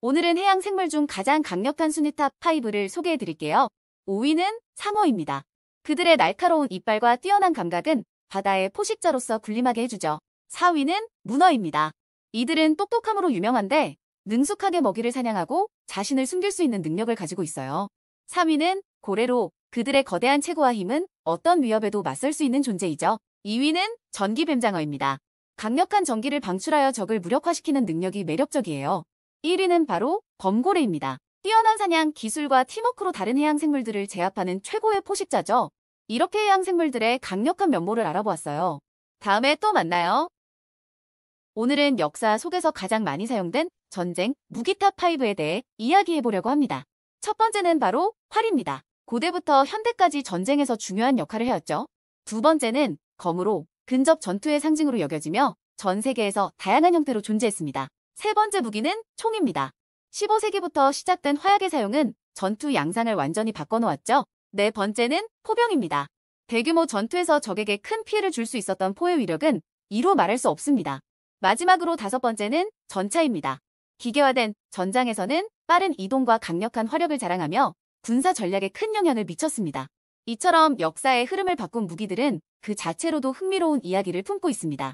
A: 오늘은 해양 생물 중 가장 강력한 순위 탑5를 소개해드릴게요. 5위는 상어입니다. 그들의 날카로운 이빨과 뛰어난 감각은 바다의 포식자로서 군림하게 해주죠. 4위는 문어입니다. 이들은 똑똑함으로 유명한데 능숙하게 먹이를 사냥하고 자신을 숨길 수 있는 능력을 가지고 있어요. 3위는 고래로. 그들의 거대한 체구와 힘은 어떤 위협에도 맞설 수 있는 존재이죠. 2위는 전기뱀장어입니다. 강력한 전기를 방출하여 적을 무력화시키는 능력이 매력적이에요. 1위는 바로 범고래입니다. 뛰어난 사냥 기술과 팀워크로 다른 해양 생물들을 제압하는 최고의 포식자죠. 이렇게 해양 생물들의 강력한 면모를 알아보았어요. 다음에 또 만나요. 오늘은 역사 속에서 가장 많이 사용된 전쟁 무기 탑5에 대해 이야기해 보려고 합니다. 첫 번째는 바로 활입니다. 고대부터 현대까지 전쟁에서 중요한 역할을 해왔죠. 두 번째는 검으로 근접 전투의 상징으로 여겨지며 전 세계에서 다양한 형태로 존재했습니다. 세 번째 무기는 총입니다. 15세기부터 시작된 화약의 사용은 전투 양상을 완전히 바꿔놓았죠. 네 번째는 포병입니다. 대규모 전투에서 적에게 큰 피해를 줄 수 있었던 포의 위력은 이루 말할 수 없습니다. 마지막으로 다섯 번째는 전차입니다. 기계화된 전장에서는 빠른 이동과 강력한 화력을 자랑하며 군사 전략에 큰 영향을 미쳤습니다. 이처럼 역사의 흐름을 바꾼 무기들은 그 자체로도 흥미로운 이야기를 품고 있습니다.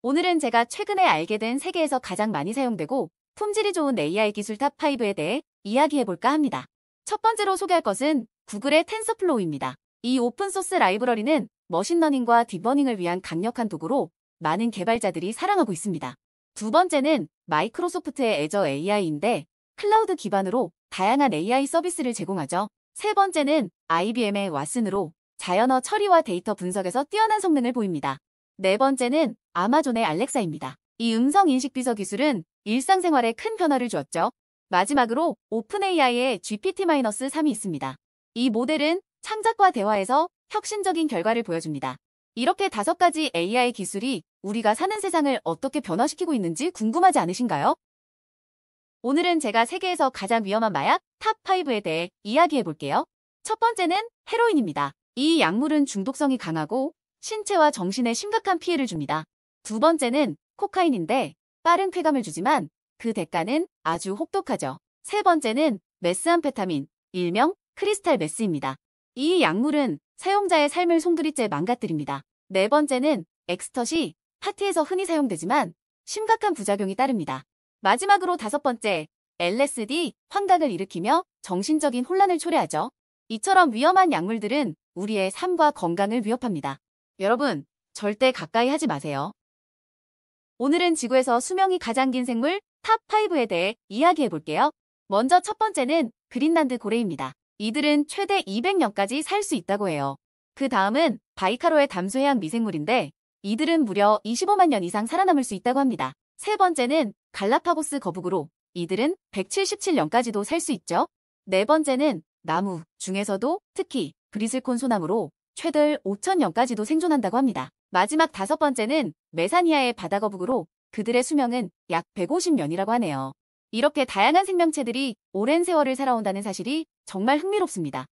A: 오늘은 제가 최근에 알게 된 세계에서 가장 많이 사용되고 품질이 좋은 AI 기술 탑5에 대해 이야기해볼까 합니다. 첫 번째로 소개할 것은 구글의 텐서플로우입니다. 이 오픈소스 라이브러리는 머신러닝과 딥러닝을 위한 강력한 도구로 많은 개발자들이 사랑하고 있습니다. 두 번째는 마이크로소프트의 애저 AI인데 클라우드 기반으로 다양한 AI 서비스를 제공하죠. 세 번째는 IBM의 왓슨으로 자연어 처리와 데이터 분석에서 뛰어난 성능을 보입니다. 네 번째는 아마존의 알렉사입니다. 이 음성인식 비서 기술은 일상생활에 큰 변화를 주었죠. 마지막으로 오픈 AI의 GPT-3이 있습니다. 이 모델은 창작과 대화에서 혁신적인 결과를 보여줍니다. 이렇게 5가지 AI 기술이 우리가 사는 세상을 어떻게 변화시키고 있는지 궁금하지 않으신가요? 오늘은 제가 세계에서 가장 위험한 마약 탑5에 대해 이야기해 볼게요. 첫 번째는 헤로인입니다. 이 약물은 중독성이 강하고 신체와 정신에 심각한 피해를 줍니다. 두 번째는 코카인인데 빠른 쾌감을 주지만 그 대가는 아주 혹독하죠. 세 번째는 메스암페타민, 일명 크리스탈 메스입니다. 이 약물은 사용자의 삶을 송두리째 망가뜨립니다. 네 번째는 엑스터시, 파티에서 흔히 사용되지만 심각한 부작용이 따릅니다. 마지막으로 다섯 번째, LSD, 환각을 일으키며 정신적인 혼란을 초래하죠. 이처럼 위험한 약물들은 우리의 삶과 건강을 위협합니다. 여러분, 절대 가까이 하지 마세요. 오늘은 지구에서 수명이 가장 긴 생물 탑5에 대해 이야기해 볼게요. 먼저 첫 번째는 그린란드 고래입니다. 이들은 최대 200년까지 살 수 있다고 해요. 그 다음은 바이카로의 담수해양 미생물인데 이들은 무려 25만 년 이상 살아남을 수 있다고 합니다. 세 번째는 갈라파고스 거북으로 이들은 177년까지도 살 수 있죠. 네 번째는 나무 중에서도 특히 브리슬콘 소나무로 최대 5,000년까지도 생존한다고 합니다. 마지막 다섯 번째는 메사니아의 바다거북으로 그들의 수명은 약 150년이라고 하네요. 이렇게 다양한 생명체들이 오랜 세월을 살아온다는 사실이 정말 흥미롭습니다.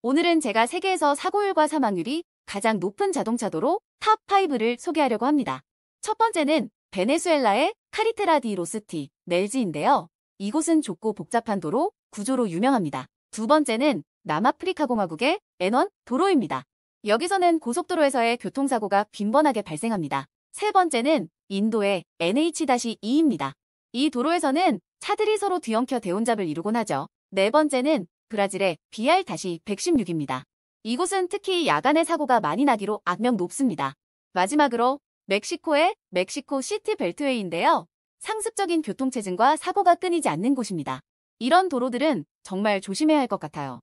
A: 오늘은 제가 세계에서 사고율과 사망률이 가장 높은 자동차 도로 탑5를 소개하려고 합니다. 첫 번째는 베네수엘라의 카리테라 디 로스티, 넬지인데요. 이곳은 좁고 복잡한 도로 구조로 유명합니다. 두 번째는 남아프리카 공화국의 N1 도로입니다. 여기서는 고속도로에서의 교통사고가 빈번하게 발생합니다. 세 번째는 인도의 NH-2입니다. 이 도로에서는 차들이 서로 뒤엉켜 대혼잡을 이루곤 하죠. 네 번째는 브라질의 BR-116입니다. 이곳은 특히 야간에 사고가 많이 나기로 악명 높습니다. 마지막으로 멕시코의 멕시코 시티 벨트웨이인데요. 상습적인 교통체증과 사고가 끊이지 않는 곳입니다. 이런 도로들은 정말 조심해야 할 것 같아요.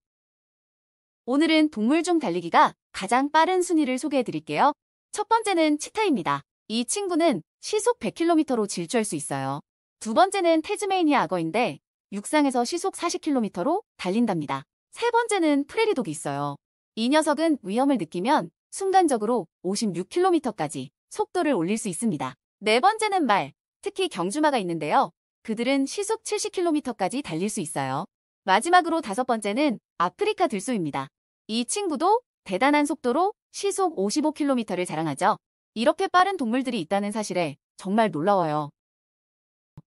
A: 오늘은 동물 중 달리기가 가장 빠른 순위를 소개해 드릴게요. 첫 번째는 치타입니다. 이 친구는 시속 100km로 질주할 수 있어요. 두 번째는 태즈메이니아 악어인데 육상에서 시속 40km로 달린답니다. 세 번째는 프레리독이 있어요. 이 녀석은 위험을 느끼면 순간적으로 56km까지 속도를 올릴 수 있습니다. 네 번째는 말, 특히 경주마가 있는데요. 그들은 시속 70km까지 달릴 수 있어요. 마지막으로 다섯 번째는 아프리카 들소입니다. 이 친구도 대단한 속도로 시속 55km를 자랑하죠. 이렇게 빠른 동물들이 있다는 사실에 정말 놀라워요.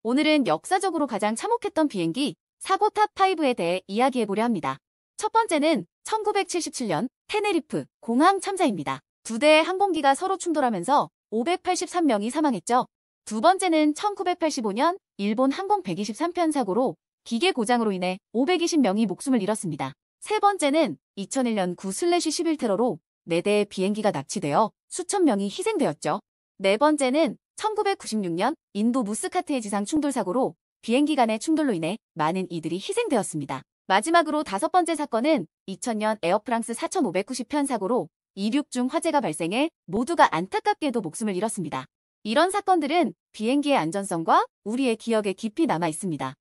A: 오늘은 역사적으로 가장 참혹했던 비행기 사고 탑5에 대해 이야기해보려 합니다. 첫 번째는 1977년 테네리프 공항 참사입니다. 두 대의 항공기가 서로 충돌하면서 583명이 사망했죠. 두 번째는 1985년 일본 항공 123편 사고로 기계 고장으로 인해 520명이 목숨을 잃었습니다. 세 번째는 2001년 9/11 테러로 4대의 비행기가 납치되어 수천 명이 희생되었죠. 네 번째는 1996년 인도 무스카트의 지상 충돌 사고로 비행기 간의 충돌로 인해 많은 이들이 희생되었습니다. 마지막으로 다섯 번째 사건은 2000년 에어프랑스 4590편 사고로 이륙 중 화재가 발생해 모두가 안타깝게도 목숨을 잃었습니다. 이런 사건들은 비행기의 안전성과 우리의 기억에 깊이 남아 있습니다.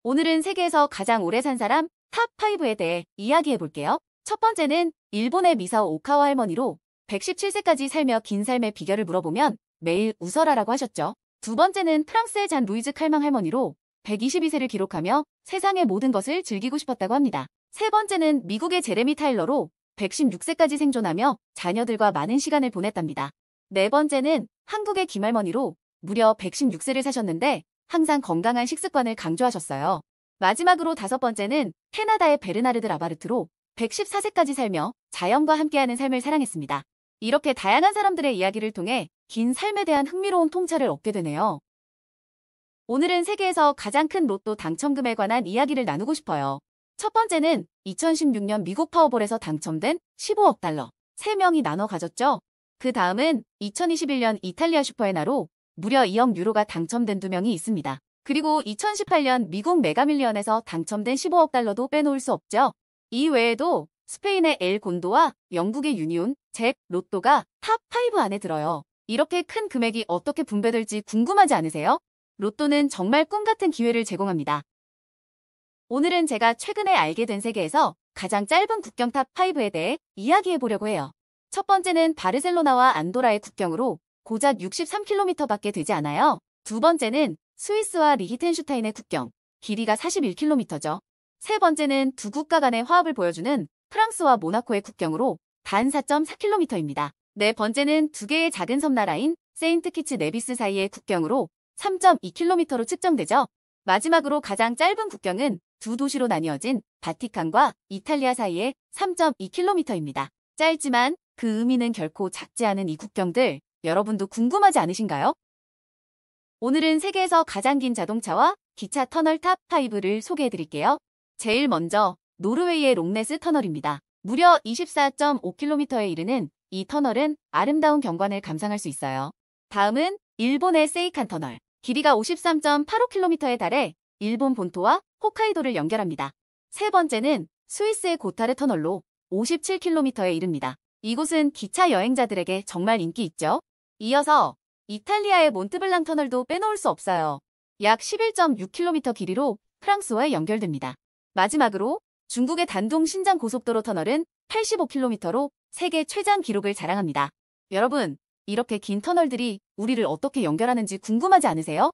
A: 오늘은 세계에서 가장 오래 산 사람 탑5에 대해 이야기해 볼게요. 첫 번째는 일본의 미사오 오카와 할머니로 117세까지 살며 긴 삶의 비결을 물어보면 매일 웃어라라고 하셨죠. 두 번째는 프랑스의 잔 루이즈 칼망 할머니로 122세를 기록하며 세상의 모든 것을 즐기고 싶었다고 합니다. 세 번째는 미국의 제레미 타일러로 116세까지 생존하며 자녀들과 많은 시간을 보냈답니다. 네 번째는 한국의 김할머니로 무려 116세를 사셨는데 항상 건강한 식습관을 강조하셨어요. 마지막으로 다섯 번째는 캐나다의 베르나르드 라바르트로 114세까지 살며 자연과 함께하는 삶을 사랑했습니다. 이렇게 다양한 사람들의 이야기를 통해 긴 삶에 대한 흥미로운 통찰을 얻게 되네요. 오늘은 세계에서 가장 큰 로또 당첨금에 관한 이야기를 나누고 싶어요. 첫 번째는 2016년 미국 파워볼에서 당첨된 15억 달러. 3명이 나눠 가졌죠. 그 다음은 2021년 이탈리아 슈퍼에나로 무려 2억 유로가 당첨된 2명이 있습니다. 그리고 2018년 미국 메가밀리언에서 당첨된 15억 달러도 빼놓을 수 없죠. 이 외에도 스페인의 엘 곤도와 영국의 유니온, 잭, 로또가 탑5 안에 들어요. 이렇게 큰 금액이 어떻게 분배될지 궁금하지 않으세요? 로또는 정말 꿈같은 기회를 제공합니다. 오늘은 제가 최근에 알게 된 세계에서 가장 짧은 국경 탑5에 대해 이야기해 보려고 해요. 첫 번째는 바르셀로나와 안도라의 국경으로 고작 63km밖에 되지 않아요. 두 번째는 스위스와 리히텐슈타인의 국경, 길이가 41km죠. 세 번째는 두 국가 간의 화합을 보여주는 프랑스와 모나코의 국경으로 단 4.4km입니다. 네 번째는 두 개의 작은 섬나라인 세인트 키츠 네비스 사이의 국경으로 3.2km로 측정되죠. 마지막으로 가장 짧은 국경은 두 도시로 나뉘어진 바티칸과 이탈리아 사이의 3.2km입니다. 짧지만 그 의미는 결코 작지 않은 이 국경들, 여러분도 궁금하지 않으신가요? 오늘은 세계에서 가장 긴 자동차와 기차 터널 탑5를 소개해 드릴게요. 제일 먼저 노르웨이의 롱네스 터널입니다. 무려 24.5km에 이르는 이 터널은 아름다운 경관을 감상할 수 있어요. 다음은 일본의 세이칸 터널. 길이가 53.85km에 달해 일본 본토와 홋카이도를 연결합니다. 세 번째는 스위스의 고타르 터널로 57km에 이릅니다. 이곳은 기차 여행자들에게 정말 인기 있죠. 이어서 이탈리아의 몬트블랑 터널도 빼놓을 수 없어요. 약 11.6km 길이로 프랑스와 연결됩니다. 마지막으로 중국의 단둥 신장 고속도로 터널은 85km로 세계 최장 기록을 자랑합니다. 여러분, 이렇게 긴 터널들이 우리를 어떻게 연결하는지 궁금하지 않으세요?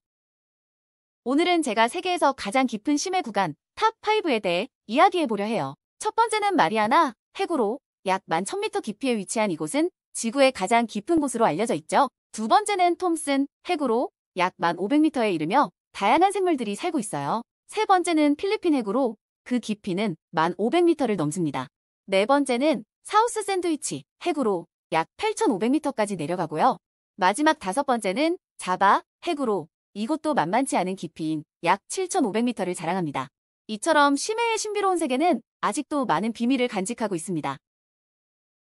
A: 오늘은 제가 세계에서 가장 깊은 심해 구간 탑5에 대해 이야기해 보려 해요. 첫 번째는 마리아나 해구로 약 11,000m 깊이에 위치한 이곳은 지구의 가장 깊은 곳으로 알려져 있죠. 두 번째는 톰슨 해구로 약 1,500m에 이르며 다양한 생물들이 살고 있어요. 세 번째는 필리핀 해구로 그 깊이는 1,500m를 넘습니다. 네 번째는 사우스 샌드위치 해구로 약 8,500m까지 내려가고요. 마지막 다섯 번째는 자바 해구로 이곳도 만만치 않은 깊이인 약 7,500m를 자랑합니다. 이처럼 심해의 신비로운 세계는 아직도 많은 비밀을 간직하고 있습니다.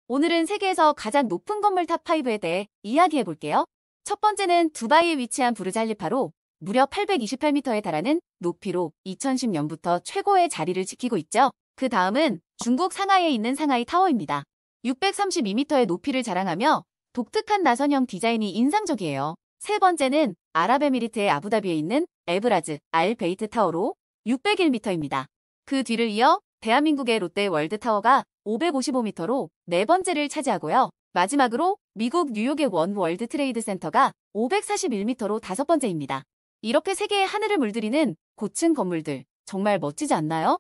A: 오늘은 세계에서 가장 높은 건물 탑5에 대해 이야기해 볼게요. 첫 번째는 두바이에 위치한 부르잘리파로 무려 828m에 달하는 높이로 2010년부터 최고의 자리를 지키고 있죠. 그 다음은 중국 상하이에 있는 상하이 타워입니다. 632m의 높이를 자랑하며 독특한 나선형 디자인이 인상적이에요. 세 번째는 아랍에미리트의 아부다비에 있는 에브라즈 알 베이트 타워로 601m입니다. 그 뒤를 이어 대한민국의 롯데 월드타워가 555m로 네 번째를 차지하고요. 마지막으로 미국 뉴욕의 원 월드 트레이드 센터가 541m로 다섯 번째입니다. 이렇게 세계의 하늘을 물들이는 고층 건물들, 정말 멋지지 않나요?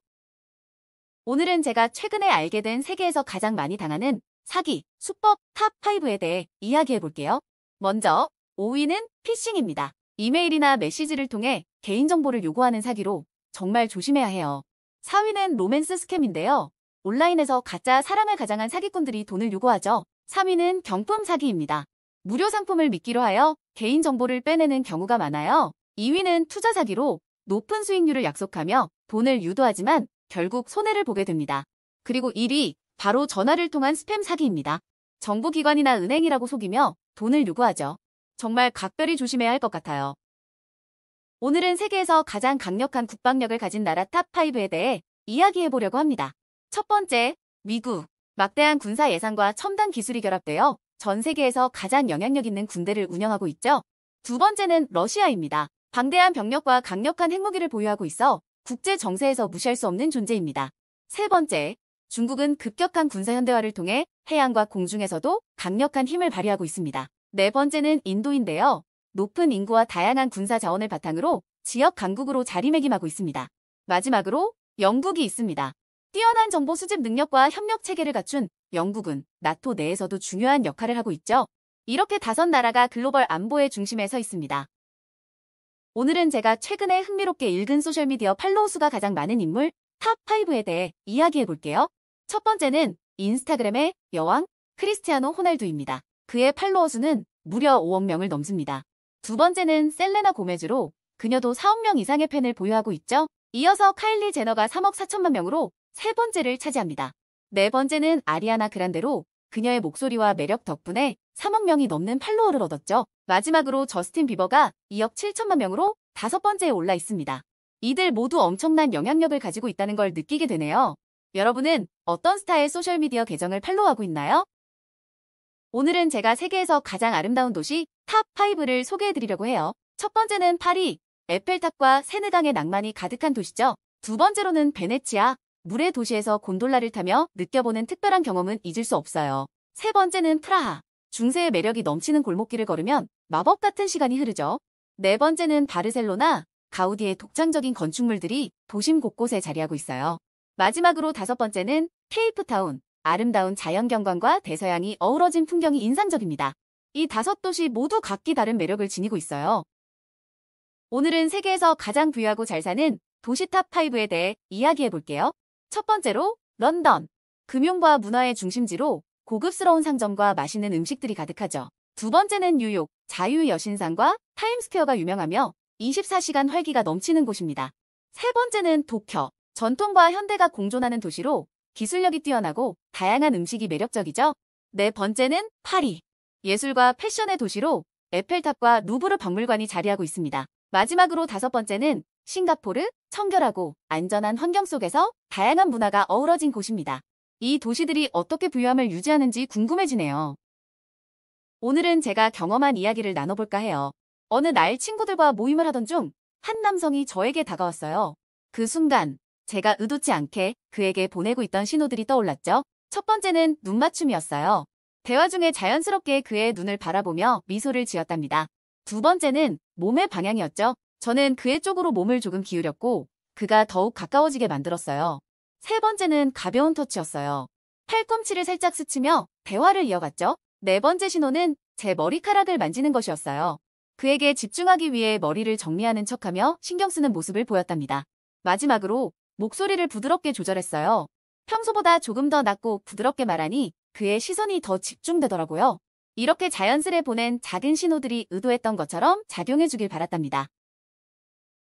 A: 오늘은 제가 최근에 알게 된 세계에서 가장 많이 당하는 사기, 수법 탑5에 대해 이야기해 볼게요. 먼저 5위는 피싱입니다. 이메일이나 메시지를 통해 개인정보를 요구하는 사기로 정말 조심해야 해요. 4위는 로맨스 스캠인데요. 온라인에서 가짜 사랑을 가장한 사기꾼들이 돈을 요구하죠. 3위는 경품 사기입니다. 무료 상품을 미끼로 하여 개인정보를 빼내는 경우가 많아요. 2위는 투자 사기로 높은 수익률을 약속하며 돈을 유도하지만 결국 손해를 보게 됩니다. 그리고 1위, 바로 전화를 통한 스팸 사기입니다. 정부기관이나 은행이라고 속이며 돈을 요구하죠. 정말 각별히 조심해야 할 것 같아요. 오늘은 세계에서 가장 강력한 국방력을 가진 나라 탑5에 대해 이야기해 보려고 합니다. 첫 번째, 미국. 막대한 군사 예산과 첨단 기술이 결합되어 전 세계에서 가장 영향력 있는 군대를 운영하고 있죠. 두 번째는 러시아입니다. 방대한 병력과 강력한 핵무기를 보유하고 있어 국제 정세에서 무시할 수 없는 존재입니다. 세 번째, 중국은 급격한 군사 현대화를 통해 해양과 공중에서도 강력한 힘을 발휘하고 있습니다. 네 번째는 인도인데요. 높은 인구와 다양한 군사 자원을 바탕으로 지역 강국으로 자리매김하고 있습니다. 마지막으로 영국이 있습니다. 뛰어난 정보 수집 능력과 협력 체계를 갖춘 영국은 나토 내에서도 중요한 역할을 하고 있죠. 이렇게 5나라가 글로벌 안보의 중심에 서 있습니다. 오늘은 제가 최근에 흥미롭게 읽은 소셜미디어 팔로우 수가 가장 많은 인물 탑5에 대해 이야기해 볼게요. 첫 번째는 인스타그램의 여왕 크리스티아노 호날두입니다. 그의 팔로워 수는 무려 5억 명을 넘습니다. 두 번째는 셀레나 고메즈로 그녀도 4억 명 이상의 팬을 보유하고 있죠. 이어서 카일리 제너가 3억 4천만 명으로 세 번째를 차지합니다. 네 번째는 아리아나 그란데로 그녀의 목소리와 매력 덕분에 3억 명이 넘는 팔로워를 얻었죠. 마지막으로 저스틴 비버가 2억 7천만 명으로 5번째에 올라 있습니다. 이들 모두 엄청난 영향력을 가지고 있다는 걸 느끼게 되네요. 여러분은 어떤 스타의 소셜미디어 계정을 팔로우하고 있나요? 오늘은 제가 세계에서 가장 아름다운 도시 탑5를 소개해드리려고 해요. 첫 번째는 파리, 에펠탑과 세느강의 낭만이 가득한 도시죠. 두 번째로는 베네치아, 물의 도시에서 곤돌라를 타며 느껴보는 특별한 경험은 잊을 수 없어요. 세 번째는 프라하, 중세의 매력이 넘치는 골목길을 걸으면 마법 같은 시간이 흐르죠. 네 번째는 바르셀로나, 가우디의 독창적인 건축물들이 도심 곳곳에 자리하고 있어요. 마지막으로 5번째는 케이프타운, 아름다운 자연경관과 대서양이 어우러진 풍경이 인상적입니다. 이 5도시 모두 각기 다른 매력을 지니고 있어요. 오늘은 세계에서 가장 부유하고 잘 사는 도시 탑5에 대해 이야기해 볼게요. 첫 번째로 런던, 금융과 문화의 중심지로 고급스러운 상점과 맛있는 음식들이 가득하죠. 두 번째는 뉴욕, 자유여신상과 타임스퀘어가 유명하며 24시간 활기가 넘치는 곳입니다. 세 번째는 도쿄, 전통과 현대가 공존하는 도시로 기술력이 뛰어나고 다양한 음식이 매력적이죠. 네 번째는 파리, 예술과 패션의 도시로 에펠탑과 루브르 박물관이 자리하고 있습니다. 마지막으로 5번째는 싱가포르, 청결하고 안전한 환경 속에서 다양한 문화가 어우러진 곳입니다. 이 도시들이 어떻게 부유함을 유지하는지 궁금해지네요. 오늘은 제가 경험한 이야기를 나눠볼까 해요. 어느 날 친구들과 모임을 하던 중 한 남성이 저에게 다가왔어요. 그 순간 제가 의도치 않게 그에게 보내고 있던 신호들이 떠올랐죠. 첫 번째는 눈맞춤이었어요. 대화 중에 자연스럽게 그의 눈을 바라보며 미소를 지었답니다. 두 번째는 몸의 방향이었죠. 저는 그의 쪽으로 몸을 조금 기울였고 그가 더욱 가까워지게 만들었어요. 세 번째는 가벼운 터치였어요. 팔꿈치를 살짝 스치며 대화를 이어갔죠. 네 번째 신호는 제 머리카락을 만지는 것이었어요. 그에게 집중하기 위해 머리를 정리하는 척하며 신경 쓰는 모습을 보였답니다. 마지막으로 목소리를 부드럽게 조절했어요. 평소보다 조금 더 낮고 부드럽게 말하니 그의 시선이 더 집중되더라고요. 이렇게 자연스레 보낸 작은 신호들이 의도했던 것처럼 작용해주길 바랐답니다.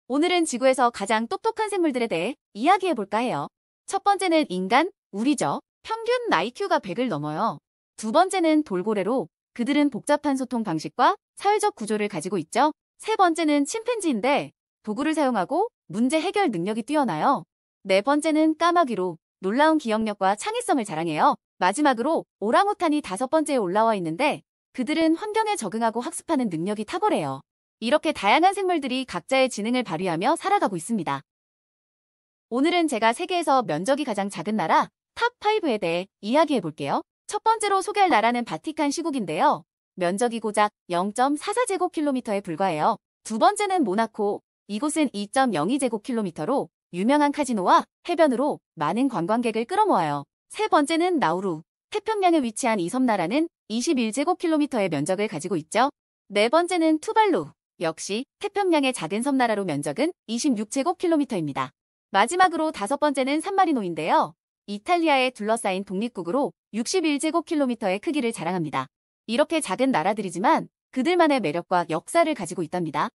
A: 오늘은 지구에서 가장 똑똑한 생물들에 대해 이야기해볼까 해요. 첫 번째는 인간, 우리죠. 평균 IQ가 100을 넘어요. 두 번째는 돌고래로 그들은 복잡한 소통 방식과 사회적 구조를 가지고 있죠. 세 번째는 침팬지인데 도구를 사용하고 문제 해결 능력이 뛰어나요. 네 번째는 까마귀로 놀라운 기억력과 창의성을 자랑해요. 마지막으로 오랑우탄이 5번째에 올라와 있는데 그들은 환경에 적응하고 학습하는 능력이 탁월해요. 이렇게 다양한 생물들이 각자의 지능을 발휘하며 살아가고 있습니다. 오늘은 제가 세계에서 면적이 가장 작은 나라 탑5에 대해 이야기해 볼게요. 첫 번째로 소개할 나라는 바티칸 시국인데요. 면적이 고작 0.44제곱킬로미터에 불과해요. 두 번째는 모나코, 이곳은 2.02제곱킬로미터로 유명한 카지노와 해변으로 많은 관광객을 끌어모아요. 세 번째는 나우루, 태평양에 위치한 이 섬나라는 21제곱킬로미터의 면적을 가지고 있죠. 네 번째는 투발루, 역시 태평양의 작은 섬나라로 면적은 26제곱킬로미터입니다. 마지막으로 5번째는 산마리노인데요. 이탈리아에 둘러싸인 독립국으로 61제곱킬로미터의 크기를 자랑합니다. 이렇게 작은 나라들이지만 그들만의 매력과 역사를 가지고 있답니다.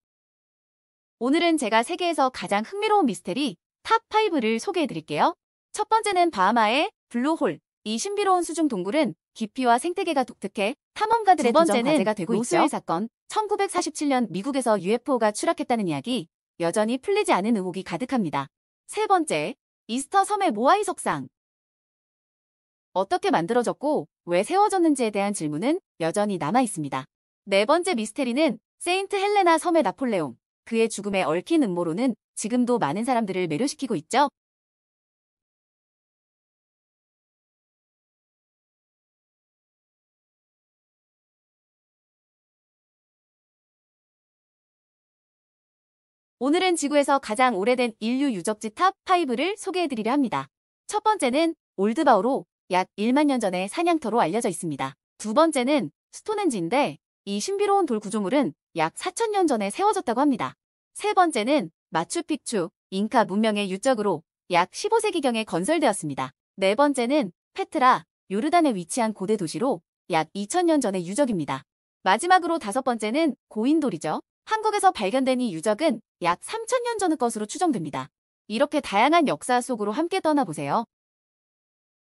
A: 오늘은 제가 세계에서 가장 흥미로운 미스테리 탑5를 소개해드릴게요. 첫 번째는 바하마의 블루홀. 이 신비로운 수중 동굴은 깊이와 생태계가 독특해 탐험가들의 도전 과제가 되고 있죠. 로스웰 사건, 1947년 미국에서 UFO가 추락했다는 이야기, 여전히 풀리지 않은 의혹이 가득합니다. 세 번째, 이스터 섬의 모아이 석상. 어떻게 만들어졌고 왜 세워졌는지에 대한 질문은 여전히 남아있습니다. 네 번째 미스테리는 세인트 헬레나 섬의 나폴레옹. 그의 죽음에 얽힌 음모론은 지금도 많은 사람들을 매료시키고 있죠. 오늘은 지구에서 가장 오래된 인류 유적지 탑5를 소개해드리려 합니다. 첫 번째는 올드바오로 약 1만 년 전의 사냥터로 알려져 있습니다. 두 번째는 스톤헨지인데 이 신비로운 돌 구조물은 약 4,000년 전에 세워졌다고 합니다. 세 번째는 마추픽추, 잉카 문명의 유적으로 약 15세기경에 건설되었습니다. 네 번째는 페트라, 요르단에 위치한 고대 도시로 약 2,000년 전의 유적입니다. 마지막으로 다섯 번째는 고인돌이죠. 한국에서 발견된 이 유적은 약 3,000년 전의 것으로 추정됩니다. 이렇게 다양한 역사 속으로 함께 떠나보세요.